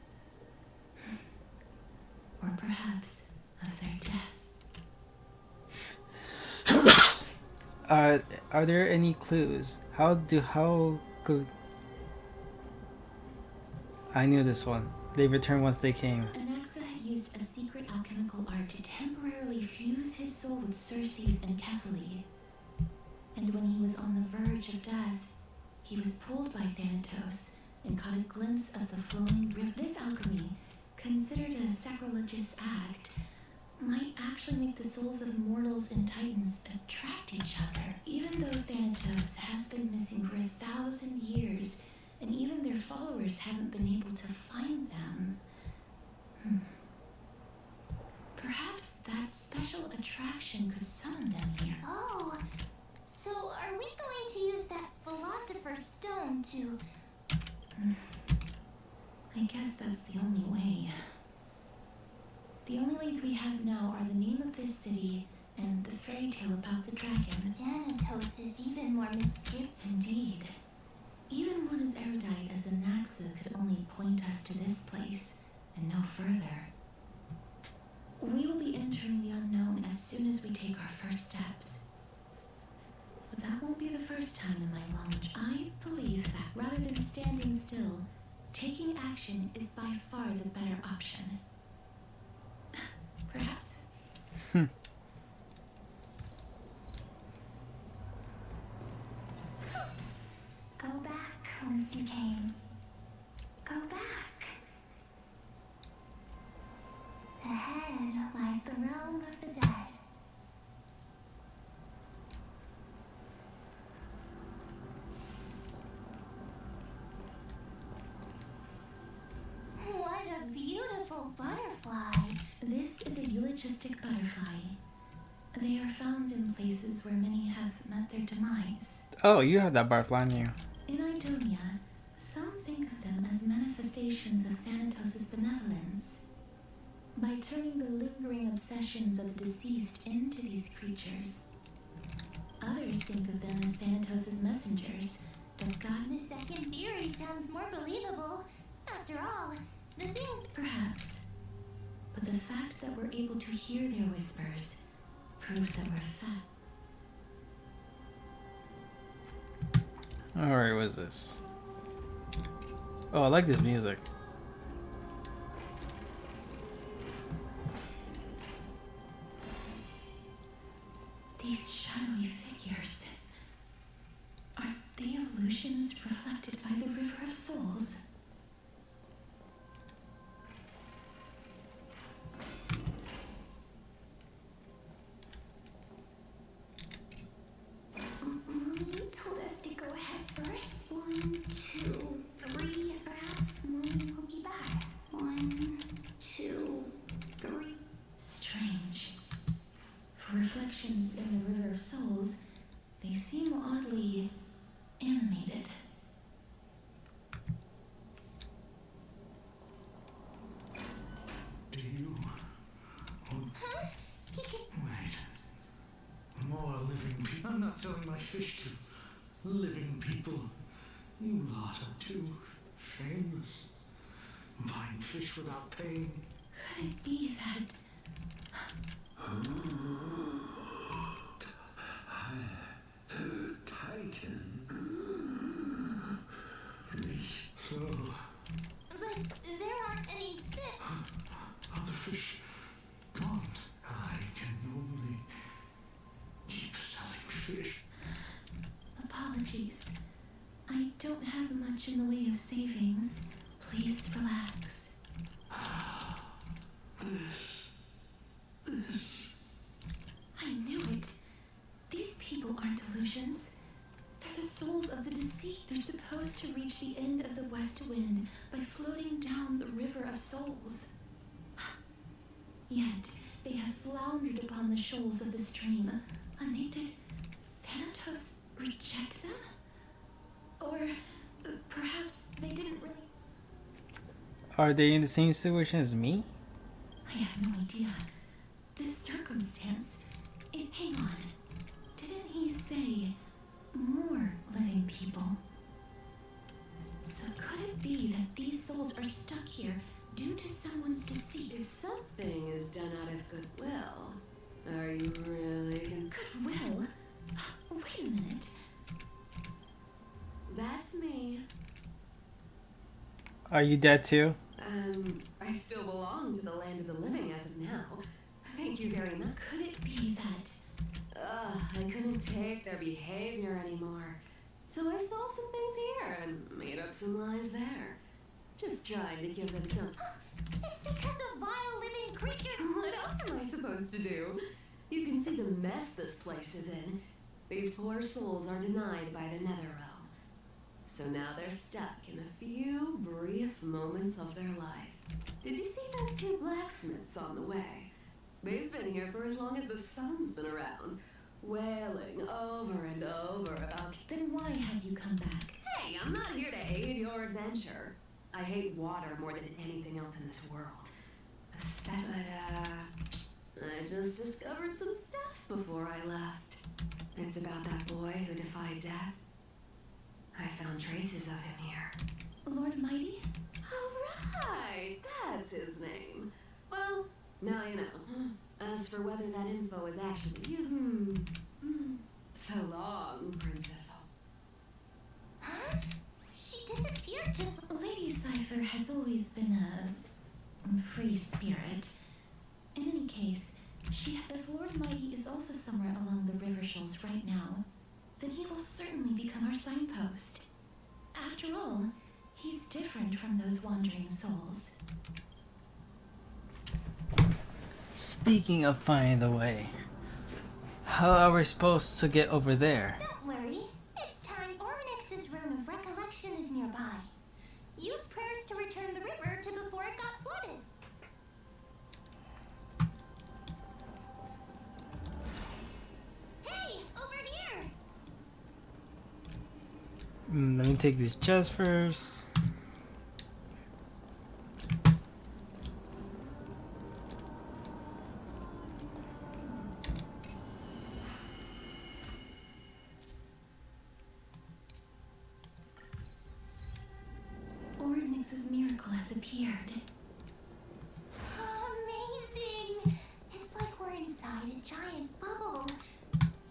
Or perhaps of their death. Are there any clues? How could I knew this one. They returned once they came. Anaxa had used a secret alchemical art to temporarily fuse his soul with Circe's and Kefali. And when he was on the verge of death, he was pulled by Thanatos and caught a glimpse of the flowing river. This alchemy, considered a sacrilegious act, might actually make the souls of mortals and titans attract each other. Even though Thanatos has been missing for 1,000 years, and even their followers haven't been able to find them. Perhaps that special attraction could summon them here. Oh, so are we going to use that Philosopher's Stone to... I guess that's the only way. The only leads we have now are the name of this city and the fairy tale about the dragon. Thanatos is even more mysterious. Indeed. Even one as erudite as Anaxa could only point us to this place and no further. We will be entering the unknown as soon as we take our first steps. But that won't be the first time in my launch. I believe that rather than standing still, taking action is by far the better option. Perhaps. whence you came. Go back. Ahead lies the realm of the dead. What a beautiful butterfly. This is a eulogistic butterfly. They are found in places where many have met their demise. Oh, you have that butterfly on you. In Idonia, some think of them as manifestations of Thanatos' benevolence. By turning the lingering obsessions of the deceased into these creatures, others think of them as Thanatos' messengers that God. The second theory sounds more believable. After all, the things. Perhaps. But the fact that we're able to hear their whispers proves that we're fat. Alright, what is this? Oh, I like this music. These shadowy figures. Are they illusions reflected by the River of Souls? Mommy told us to go ahead first. 1, 2, 3. Perhaps Mommy will be back. 1, 2, 3. Strange. For reflections in the River of Souls, they seem oddly animated. Do you... Huh? He can. Wait. More living people. I'm not selling my fish to living people. You lot are too shameless. Buying fish without paying. Could it be that Titan. So, But there aren't any fish. other fish gone. I can only keep selling fish. apologies? I don't have much in the way of savings. Please relax. This. I knew it. These people aren't illusions. They're the souls of the deceased. They're supposed to reach the end of the west wind by floating down the River of Souls. Yet they have floundered upon the shoals of the stream. Did Thanatos reject them? Or perhaps they didn't really... Are they in the same situation as me? I have no idea. This circumstance is... Hang on. Didn't he say more living people? So could it be that these souls are stuck here due to someone's deceit? If something is done out of goodwill, are you really gonna... Goodwill? Wait a minute. That's me. Are you dead too? I still belong to the land of the living as of now. Thank you very much. Could it be that... I couldn't take their behavior anymore. So I saw some things here and made up some lies there. Just trying to give them some... It's because of vile living creatures. What else am I supposed to do? You can see the mess this place is in. These poor souls are denied by the Netherrealm. So now they're stuck in a few brief moments of their life. Did you see those two blacksmiths on the way? They've been here for as long as the sun's been around, wailing over and over about... Then why have you come back? Hey, I'm not here to aid your adventure. I hate water more than anything else in this world. I just discovered some stuff before I left. It's about that boy who defied death. I found traces of him here. Lord Mighty? Oh, right! That's his name. Well, now you know. As for whether that info is actually you, so long, Princess. Huh? She disappeared just... Lady Cypher has always been a free spirit. In any case, if Lord Mighty is also somewhere along the river shoals right now, then he will certainly become our signpost. After all, he's different from those wandering souls. Speaking of finding the way, how are we supposed to get over there? Don't worry. It's time. Ornix's Rune of Recollection is nearby. Use prayers to return the river to before it got flooded. Hey, over here! Let me take these chests first. Ornix's miracle has appeared. Amazing! It's like we're inside a giant bubble.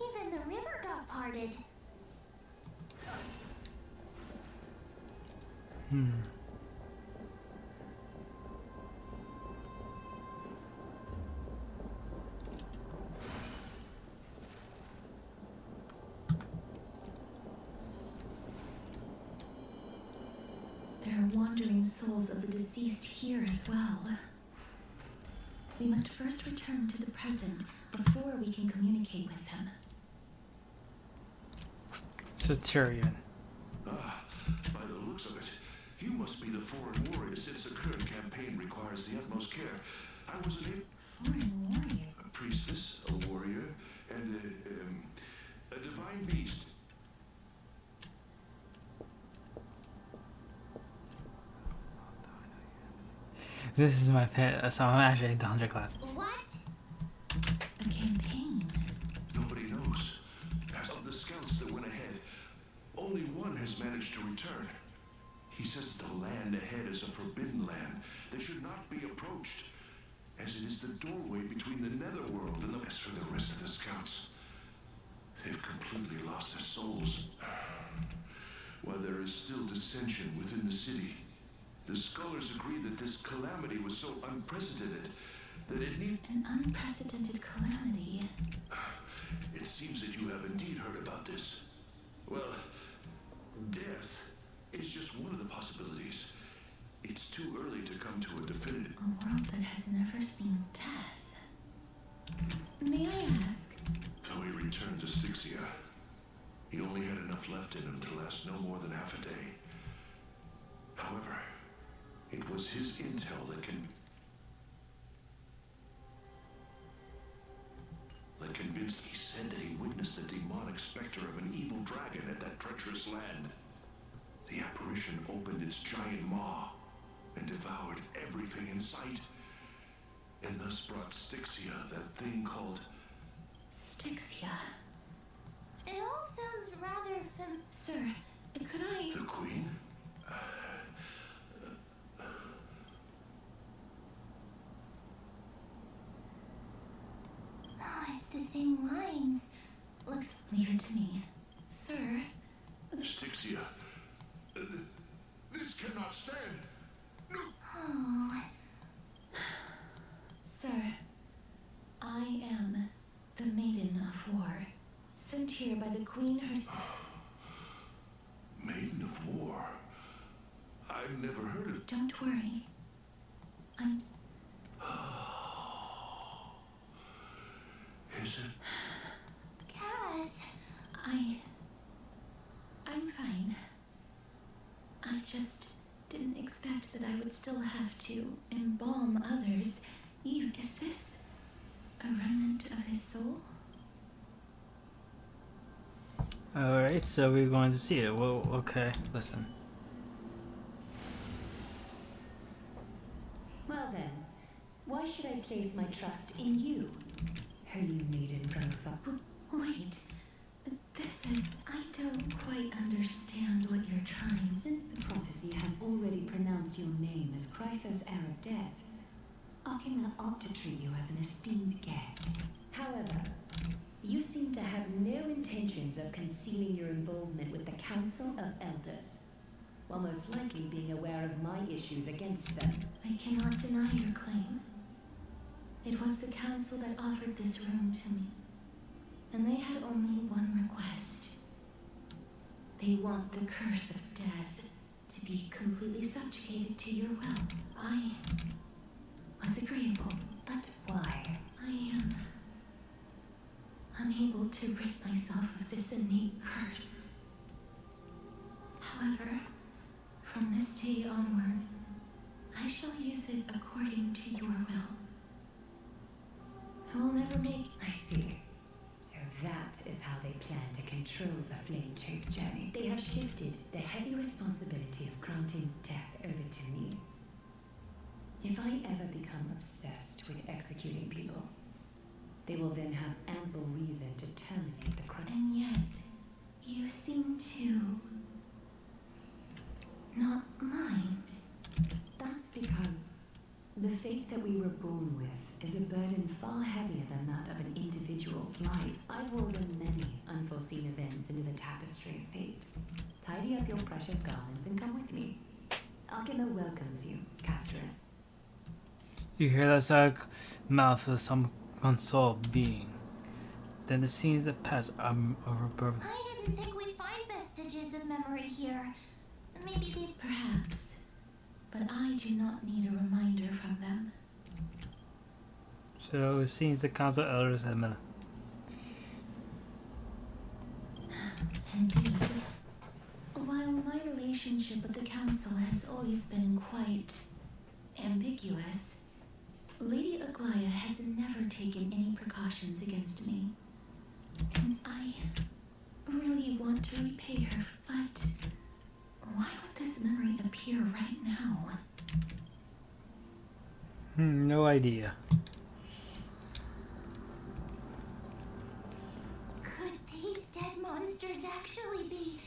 Even the river got parted. There are wandering souls of the deceased here as well. We must first return to the present before we can communicate with them. Centurion. By the looks of it, you must be the foreign warrior since the current campaign requires the utmost care. I was Foreign warrior? a priestess, a warrior, and a divine beast. This is my pet, so I'm actually in the 100 class. What? A campaign? Nobody knows. As of the scouts that went ahead, only one has managed to return. He says the land ahead is a forbidden land that should not be approached, as it is the doorway between the netherworld and the... As for the rest of the scouts, they've completely lost their souls. While there is still dissension within the city, the scholars agree that this calamity was so unprecedented that it need... An unprecedented calamity. It seems that you have indeed heard about this. Well, death is just one of the possibilities. It's too early to come to a definitive... A world that has never seen death. May I ask? So he returned to Styxia. He only had enough left in him to last no more than half a day. However, it was his intel that convinced. He said that he witnessed the demonic specter of an evil dragon at that treacherous land. The apparition opened its giant maw and devoured everything in sight, and thus brought Styxia that thing called... Styxia. It all sounds rather Sir, could I... The Queen? Oh, it's the same lines. Looks... Leave it to me. Sir, Styxia. This cannot stand. No. Oh... Sir, I am the Maiden of War, sent here by the Queen herself. Maiden of War? I've never heard of... Don't worry. I'm... Is it? Cass... I'm fine. I just didn't expect that I would still have to embalm others. Eve, is this a remnant of his soul? Alright, so we're going to see it. Well, okay, listen. Well then, why should I place my trust in you, holy maiden from afar? Wait, this is... I don't quite understand what you're trying... Since the prophecy has already pronounced your name as Chrysos heir of death, Arkema ought to treat you as an esteemed guest. However, you seem to have no intentions of concealing your involvement with the Council of Elders, while most likely being aware of my issues against them. I cannot deny your claim. It was the council that offered this room to me, and they had only one request. They want the curse of death to be completely subjugated to your will. I was agreeable, but Why? I am unable to rid myself of this innate curse. However, from this day onward, I shall use it according to your will. I will never make... I see. So that is how they plan to control the Flame Chase journey. They have shifted the heavy responsibility of granting death over to me. If I ever become obsessed with executing people, they will then have ample reason to terminate the crime. And yet, you seem to not mind. That's because the fate that we were born with is a burden far heavier than that of an individual's life. I've woven many unforeseen events into the tapestry of fate. Tidy up your precious garments and come with me. Akima welcomes you, Casterus. You hear that sound mouth of some unsolved being. Then the scenes that pass are over. I didn't think we'd find vestiges of memory here. Maybe they... Perhaps, but I do not need a reminder from them. So it seems the council elders have been. Indeed. While my relationship with the council has always been quite ambiguous, Lady Aglaya has never taken any precautions against me. And I really want to repay her, but why would this memory appear right now? No idea. Could these dead monsters actually be...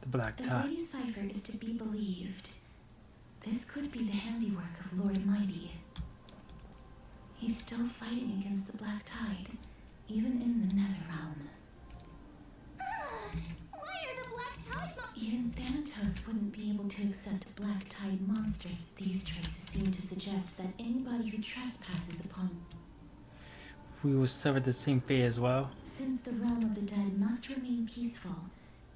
The Black If Tide. Lady Cypher is to be believed, this could be the handiwork of Lord Mighty. He's still fighting against the Black Tide, even in the Nether Realm. Why are the Black Tide Even Thanatos wouldn't be able to accept Black Tide monsters. These traces seem to suggest that anybody who trespasses upon... We will suffer the same fate as well. Since the realm of the dead must remain peaceful,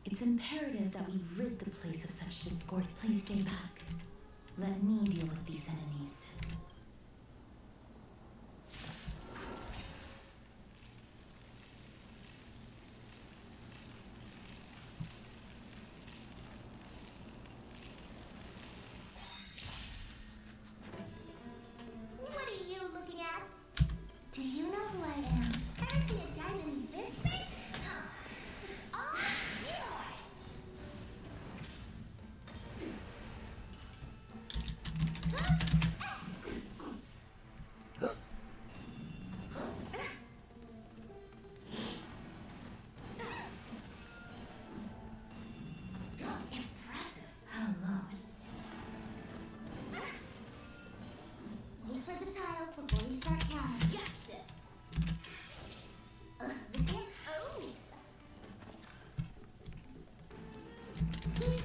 it's imperative that we rid the place of such discord. Please stay back. Let me deal with these enemies. What are you looking at? Do you know who I am? Ever seen a diamond this big? It's all yours. Impressive. How lost? Wait for the tiles before we start counting. Gotcha. This hand. Oh.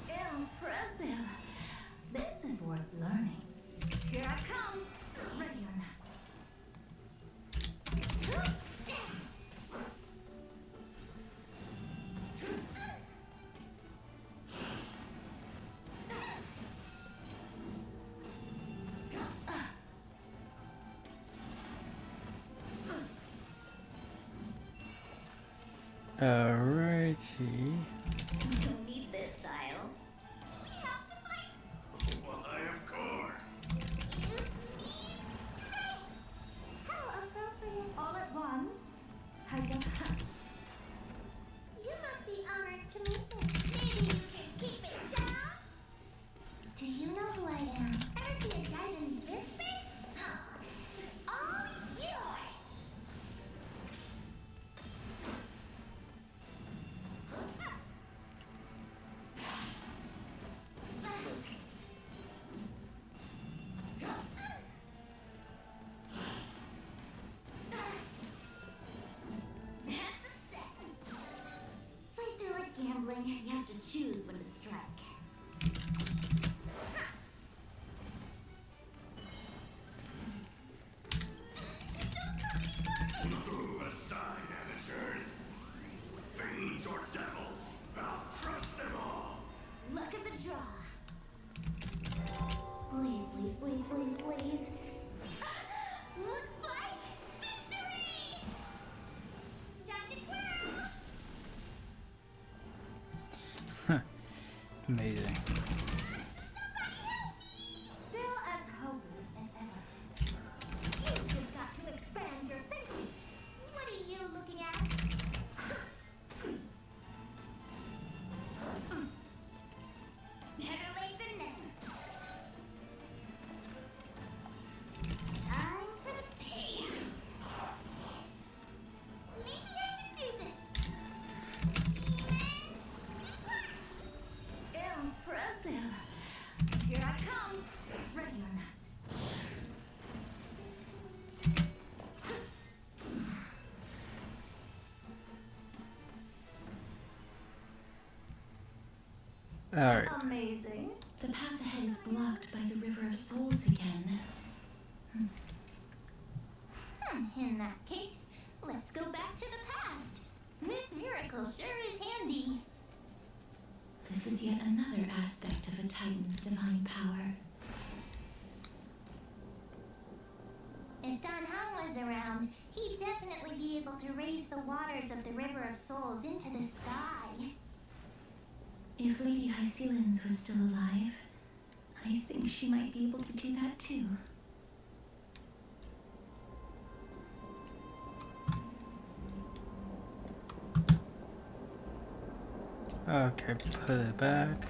Impressive. This is worth learning. Here I come. Ready or not. Alrighty. Don't need this tile. We have to fight. Why, of course. How appropriate. All at once? I don't have... You must be honored to meet me. Maybe you can keep it down. Do you know who I am? Ever seen a diamond this big? It's all yours. Fights are like gambling. You have to choose when to strike. Amazing. Still as hopeless as ever. You've just got to expand your thinking. What are you looking at? Better late than never. Time for the pants. Maybe I can do this. Impressive. Here I come. Ready or not. Alright. Amazing. The path ahead is blocked by the River of Souls again. In that case, let's go back to the past. This miracle sure is handy. This is yet another aspect of a Titan's divine power. If Don Han was around, he'd definitely be able to raise the waters of the River of Souls into the sky. If Lady Hycealens was still alive, I think she might be able to do that too. Okay, put it back.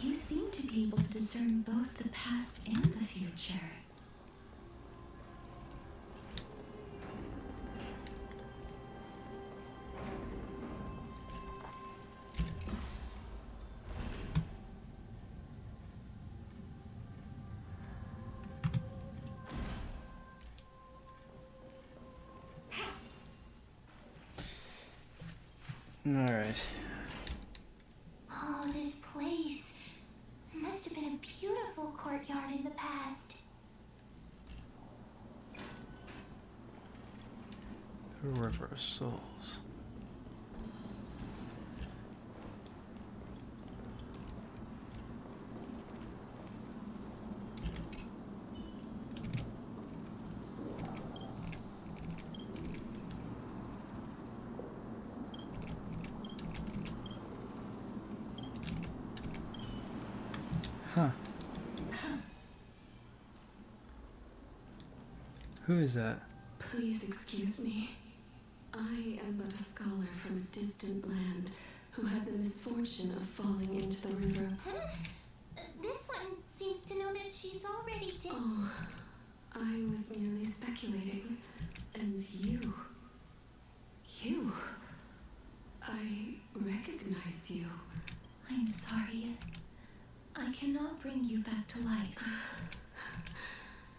You seem to be able to discern both the past and the future. Alright. Oh, this place. Must have been a beautiful courtyard in the past. River of Souls. Huh. Who is that? Please excuse me. I am but a scholar from a distant land who had the misfortune of falling into the river. Huh? This one seems to know that she's already dead. Oh, I was merely speculating. And you. I recognize you. I'm sorry. I cannot bring you back to life.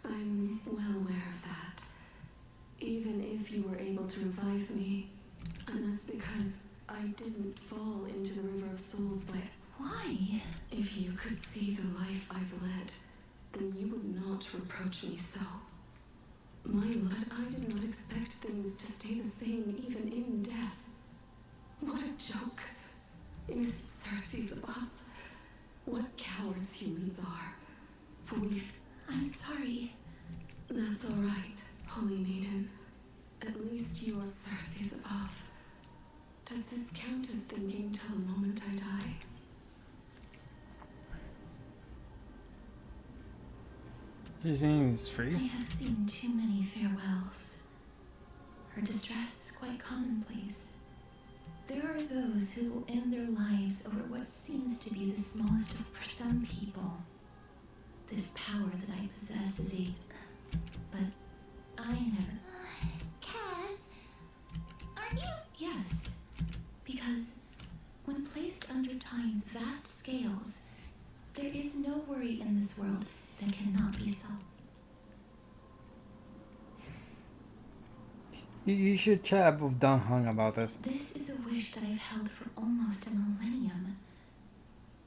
I'm well aware of that. Even if you were able to revive me, and that's because I didn't fall into the River of Souls by... Why? If you could see the life I've led, then you would not reproach me so. My lord, I did not expect things to stay the same even in death. What a joke. In Cersei's above. What cowards humans are. For we've... I'm sorry. That's all right, Holy Maiden. At least you're Cersei's above. Does this count as thinking till the moment I die? She seems I free. have seen too many farewells. Her distress is quite commonplace. There are those who will end their lives over what seems to be the smallest of for some people. This power that I possess is a... But I never... Cass, are you... Yes, because When placed under time's vast scales, there is no worry in this world that cannot be solved. You should chat with Don Hung about this. This is a wish that I've held for almost a millennium.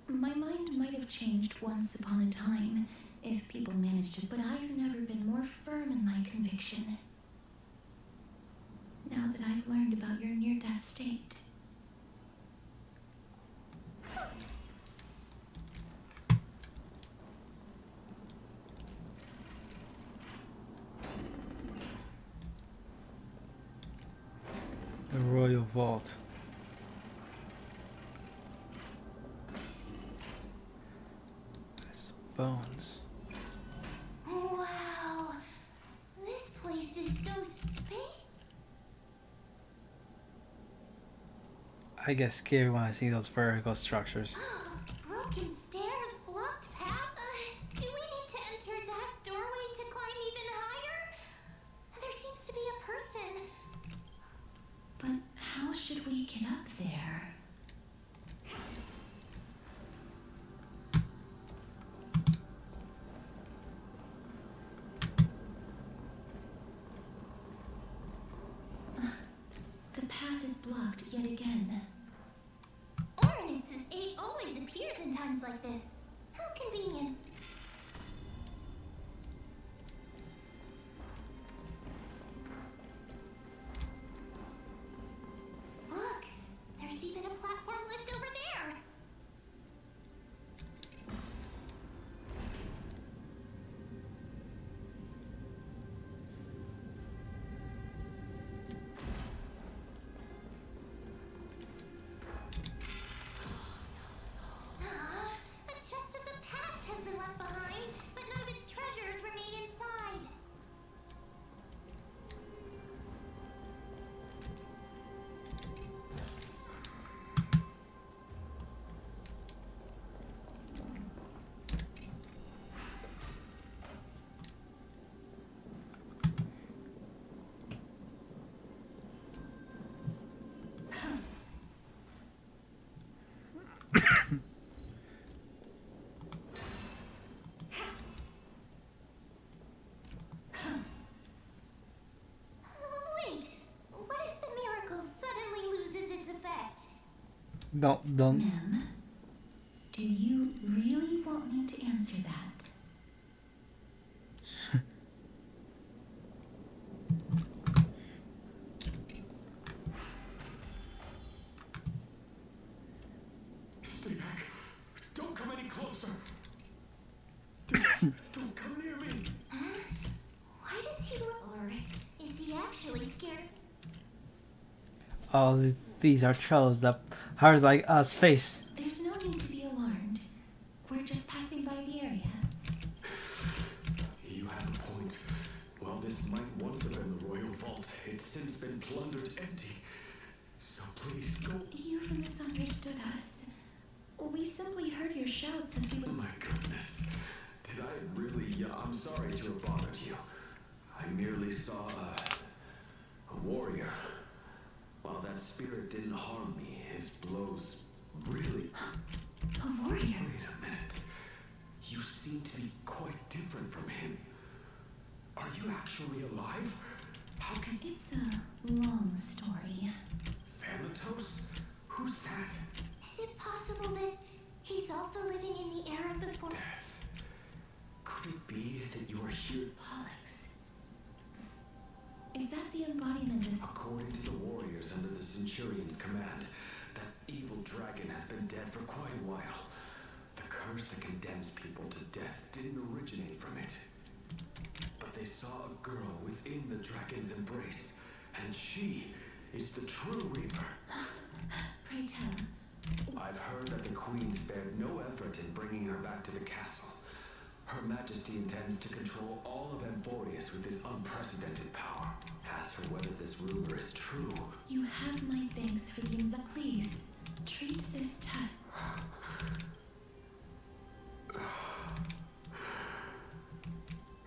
My mind might have changed once upon a time, if people managed it, but I've never been more firm in my conviction. Now that I've learned about your near-death state. The Royal Vault. It's bones. Wow, this place is so space. I get scared when I see those vertical structures. Broken stairs, blocked path. Do we need to enter that doorway to climb even higher? There seems to be a person. But how should we get up there? The path is blocked yet again. Ordinance's 8 always appears in times like this. How convenient. Look, there's even a platform lift over there. A chest of the past has been left behind, but none of its treasures remain inside. Wait, what if the miracle suddenly loses its effect? Don't. Ma'am, do you really want me to answer that? Stay back. Don't come any closer. Don't come near me. Why does he look, or is he actually scared? All these are trolls that hearts like us face. There's no need to be alarmed. We're just passing by the area. You have a point. While this might once have been the Royal Vault, it's since been plundered empty. So please go. You've misunderstood us. We simply heard your shouts as we Oh were... my goodness. Did I really? I'm sorry to have bothered you. I merely saw a warrior. While that spirit didn't harm me, his blows really... A warrior? Wait a minute. You seem to be quite different from him. Are you actually alive? How can... It's a long story. Thanatos? Who's that? Is it possible that he's also living in the era before? Death. Could it be that you are here? Pollux. Is that the embodiment of... According to the warriors under the Centurion's command, that evil dragon has been dead for quite a while. The curse that condemns people to death didn't originate from it. But they saw a girl within the dragon's embrace, and she is the true Reaper. Pray tell. I've heard that the Queen spared no effort in bringing her back to the castle. Her Majesty intends to control all of Amphorius with his unprecedented power. As for whether this rumor is true... You have my thanks for the... But please, treat this touch.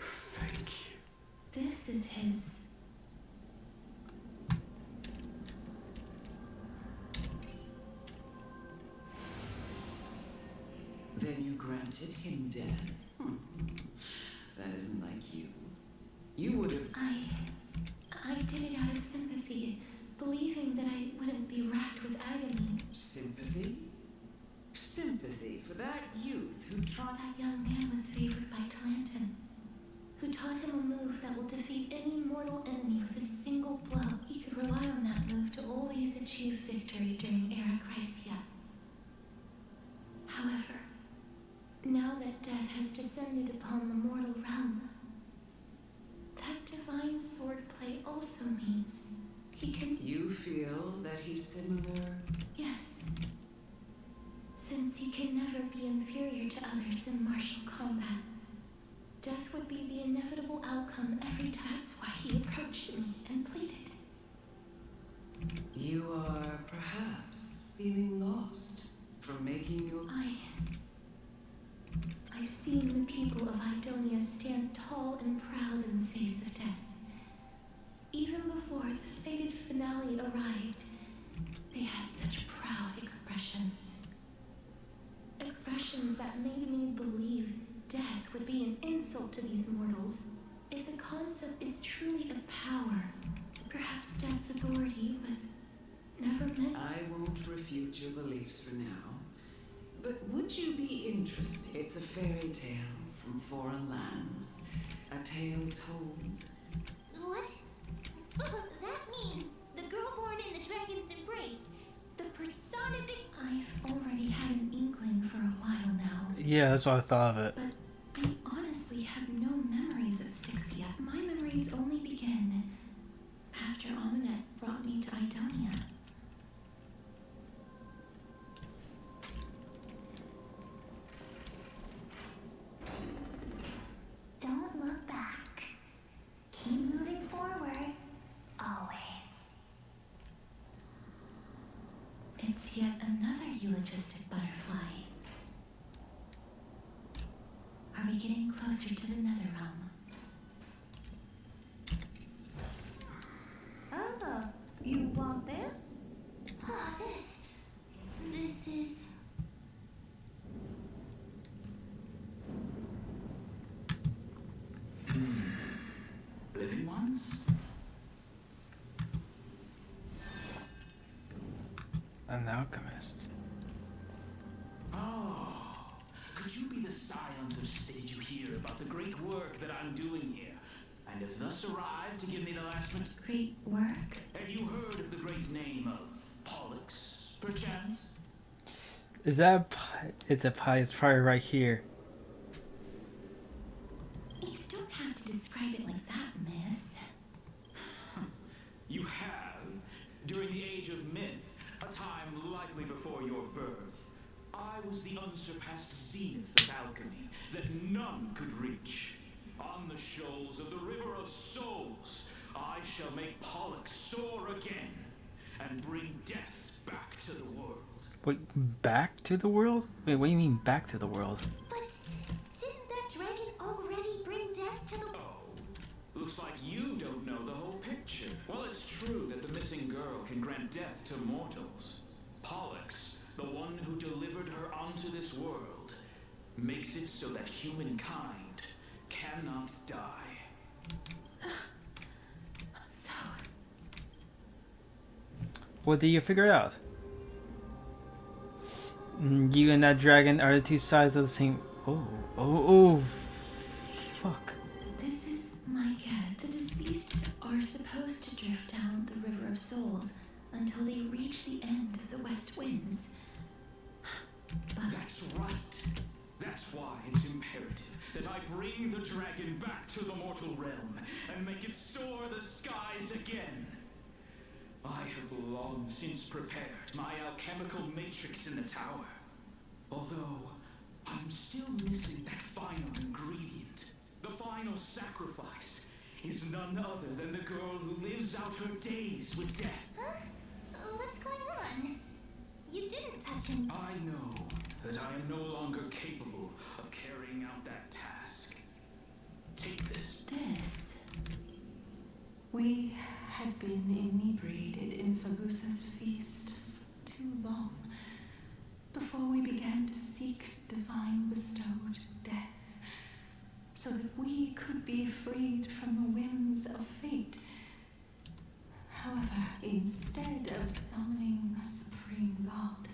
Thank you. This is his... Then you granted him death? That isn't like you. You would have... I did it out of sympathy, believing that I wouldn't be racked with agony. Sympathy? Sympathy for that youth who tried... That young man was favored by Talanton, who taught him a move that will defeat any mortal enemy with a single blow. He could rely on that move to always achieve victory during Era Chrysia. However, now that death has descended upon the mortal realm, that divine swordplay also means he can... You feel that he's similar? Yes. Since he can never be inferior to others in martial combat, death would be the inevitable outcome every time. That's why he approached me and pleaded. You are perhaps feeling lost from making your... I've seen the people of Idonia stand tall and proud in the face of death. Even before the fated finale arrived, they had such proud expressions. Expressions that made me believe death would be an insult to these mortals. If the concept is truly a power, perhaps death's authority was never meant... I won't refute your beliefs for now. But would you be interested? It's a fairy tale from foreign lands. A tale told. What? That means the girl born in the dragon's embrace. The personific... I've already had an inkling for a while now. Yeah, that's what I thought of it. But I honestly have no memories of Styxia. My memories only begin after Amunet brought me to Idonia. Don't look back. Keep moving forward. Always. It's yet another eulogistic butterfly. Are we getting closer to the nether realm? Oh, you want this? Oh, this is... Living ones? An alchemist. Oh, could you be the scions of state you hear about the great work that I'm doing here, and have thus arrived to give me the last minute? Great work? Have you heard of the great name of Pollux, perchance? Is that it's a pie? It's probably right here. You don't have to describe it like that, miss. You have, during the age of myth, a time likely before your birth, I was the unsurpassed zenith of alchemy that none could reach. On the shoals of the River of Souls, I shall make Pollux soar again and bring death back to the world. Wait, back to the world? Wait, what do you mean back to the world? But didn't that dragon already bring death to the... Oh, looks like you don't know the whole picture. Well, it's true that the missing girl can grant death to mortals. Pollux, the one who delivered her onto this world, makes it so that humankind cannot die. So, What did you figure out? You and that dragon are the two sides of the same... Oh, fuck. this is my guess. The deceased are supposed to drift down the River of Souls until they reach the end of the West Winds. But That's right. That's why it's imperative that I bring the dragon back to the mortal realm and make it soar the skies again. I have long since prepared my alchemical matrix in the tower. Although, I'm still missing that final ingredient. The final sacrifice is none other than the girl who lives out her days with death. Huh? What's going on? You didn't touch him. I know that I am no longer capable of carrying out that task. Take this. this... We had been inebriated in Fagusa's feast too long before we began to seek divine bestowed death, so that we could be freed from the whims of fate. However, instead of summoning a supreme god,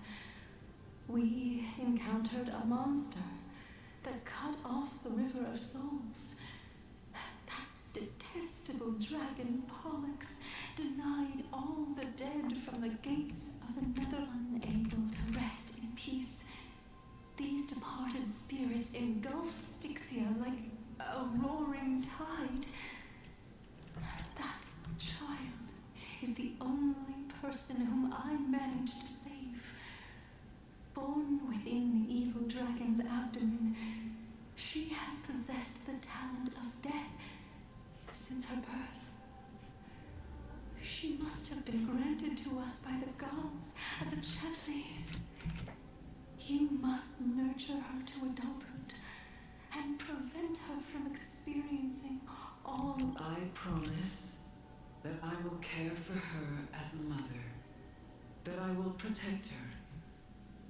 we encountered a monster that cut off the River of Souls. That detestable dragon Pollux denied all the dead from the gates of the nether, unable to rest in peace. These departed spirits engulfed Styxia like a roaring tide. That child is the only person whom I managed to save. Born within the evil dragon's abdomen, she has possessed the talent of death since her birth. She must have been granted to us by the gods as a chalice. You must nurture her to adulthood and prevent her from experiencing all. I promise that I will care for her as a mother, that I will protect her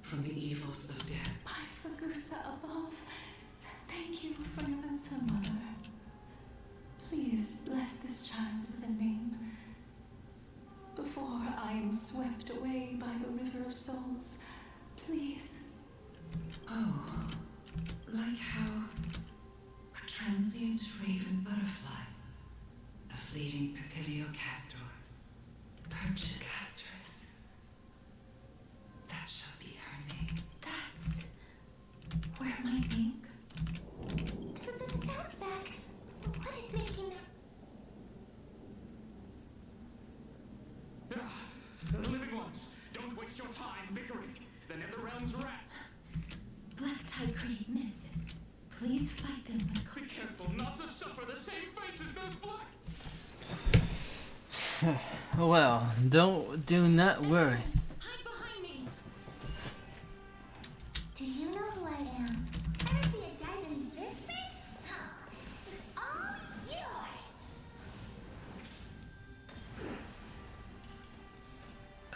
from the evils of death. By Fagusa above, thank you for your answer, Mother. Please bless this child with a name before I am swept away by the River of Souls. Please. Oh, like how a transient raven butterfly, a fleeting papiliocastor, perches Castorus. That shall be her name. That's where my ink. The sound's back. What is making that? The living ones, don't waste your time bickering. The Netherrealm's rat. Black Tide Creed, miss. Please fight them with Be careful not to suffer the same fate as those black. Well, do not worry. Hide behind me! Do you know who I am? Ever see a diamond this big? Huh. It's all yours.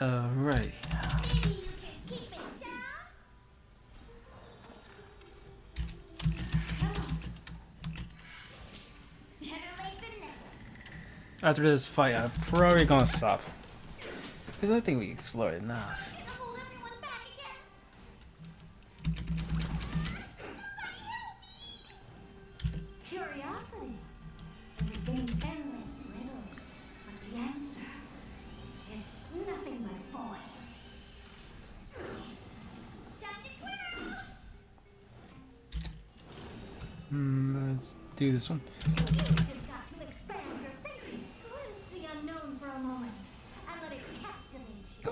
Alright. Maybe you can keep it down? Come on. Better late than never. After this fight, I'm probably gonna stop. Because I think we explored enough. Gonna hold everyone back again. Curiosity is a game's endless riddles, but the answer is nothing but void. Time to twirl! Let's do this one. You just got to expand your thinking, glimpse the unknown for a moment, and let it captivate you.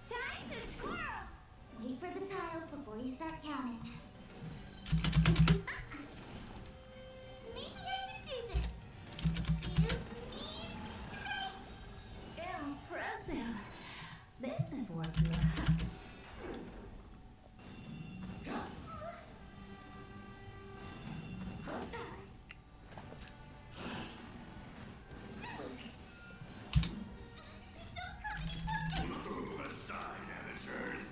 Time to twirl! Wait for the tiles before you start counting. Maybe I can do this. Excuse me. Impressive. This is what you have. Aside, amateurs.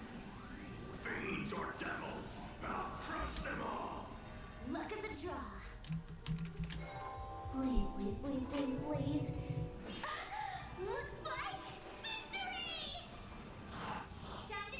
Fiends or devils, I'll crush them all. Look at the draw. Please, please, please, please, please. Looks like victory! Time to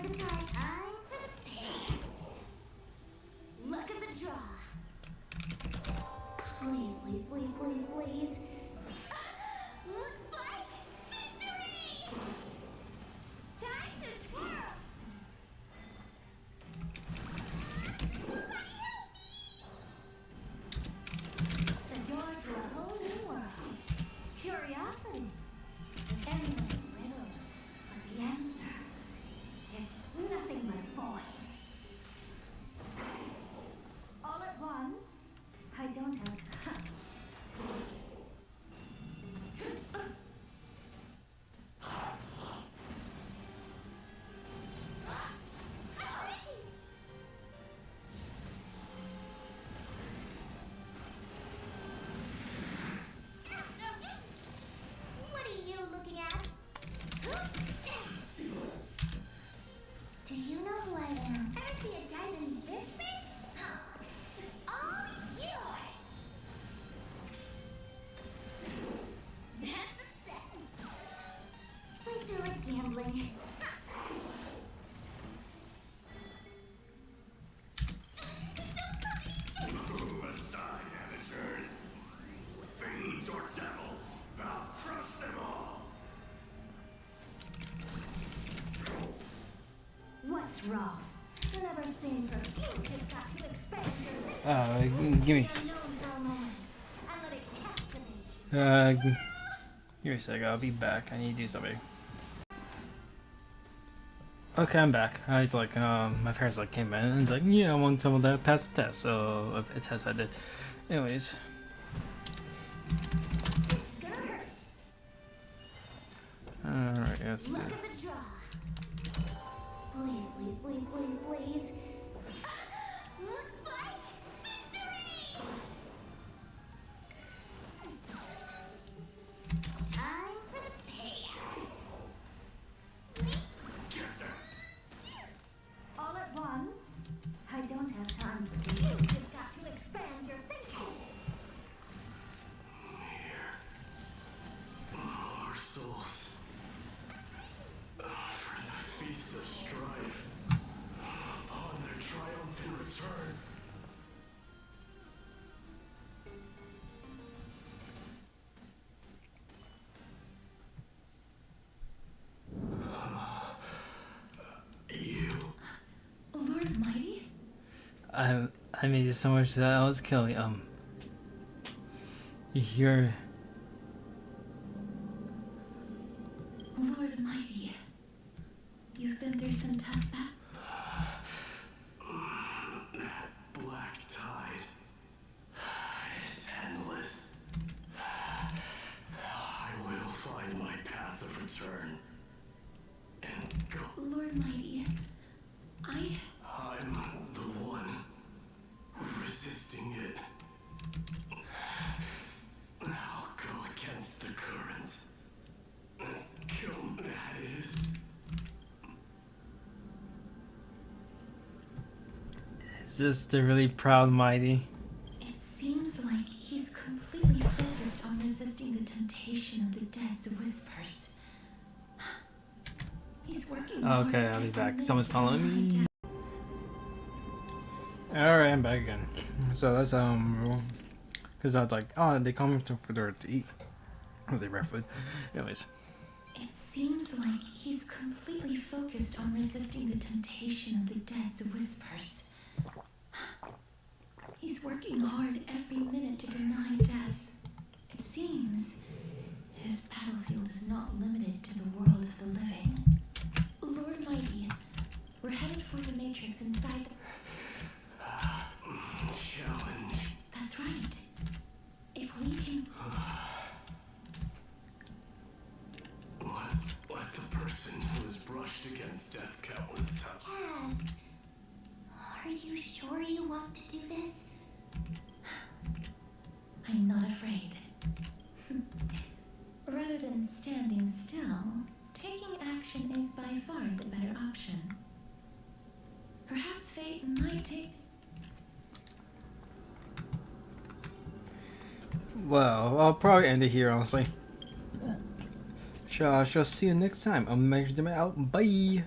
Time for the pants. Look at the draw. Please, please, please, please, please. Looks like victory! Time to twirl! The door to a whole new world. Curiosity. Endless riddles. But the answer is nothing but void. All at once, I don't have time. What are you looking at? Do you know who I am? Ever see a diamond this big? It's all yours. That's a set. We do it gambling. Aside, amateurs. Fiends or devil, I'll crush them all. What's wrong? Never seen perfume just got to expand your Give me, known for a moment and let it captivate you. give me a sec. I'll be back. I need to do something. Okay, I'm back. I was like, my parents like came in and was like, yeah, I want someone to pass the test, so a test I did. Anyways, It's gonna hurt. alright, let's do Look it. at the draw. Please, please, please, please, please. Looks like victory! Time for the payouts. All at once? I don't have time for you. You've just got to expand your thinking. Our souls. For the feast of strife. On their triumphant return. You. Lord Mighty? I made you so much that I was killing. You're. Lord Mighty. You've been through some tough battles. That black tide is endless. I will find my path of return and go. Lord Mighty, I'm the one resisting it. I'll go against the current. As dumb that is. Is this the really proud mighty? It seems like he's completely focused on resisting the temptation of the dead's whispers. He's working hard Okay, I'll be every back. minute Someone's to calling deny me. death. Alright, I'm back again. So that's because I was like, oh, they call me for there to eat. Was they breakfast? Anyways, It seems like he's completely focused on resisting the temptation of the dead's whispers. He's working hard every minute to deny death. It seems his battlefield is not limited to the world of the living. Lord Mighty, we're headed for the Matrix inside the... Challenge. That's right. If we can... Let's let the person who has brushed against death countless times. Yes. Are you sure you want to do this? I'm not afraid. Rather than standing still, taking action is by far the better option. Perhaps fate might take... well, I'll probably end it here, honestly. Shall see you next time. I'll measure them out. Bye.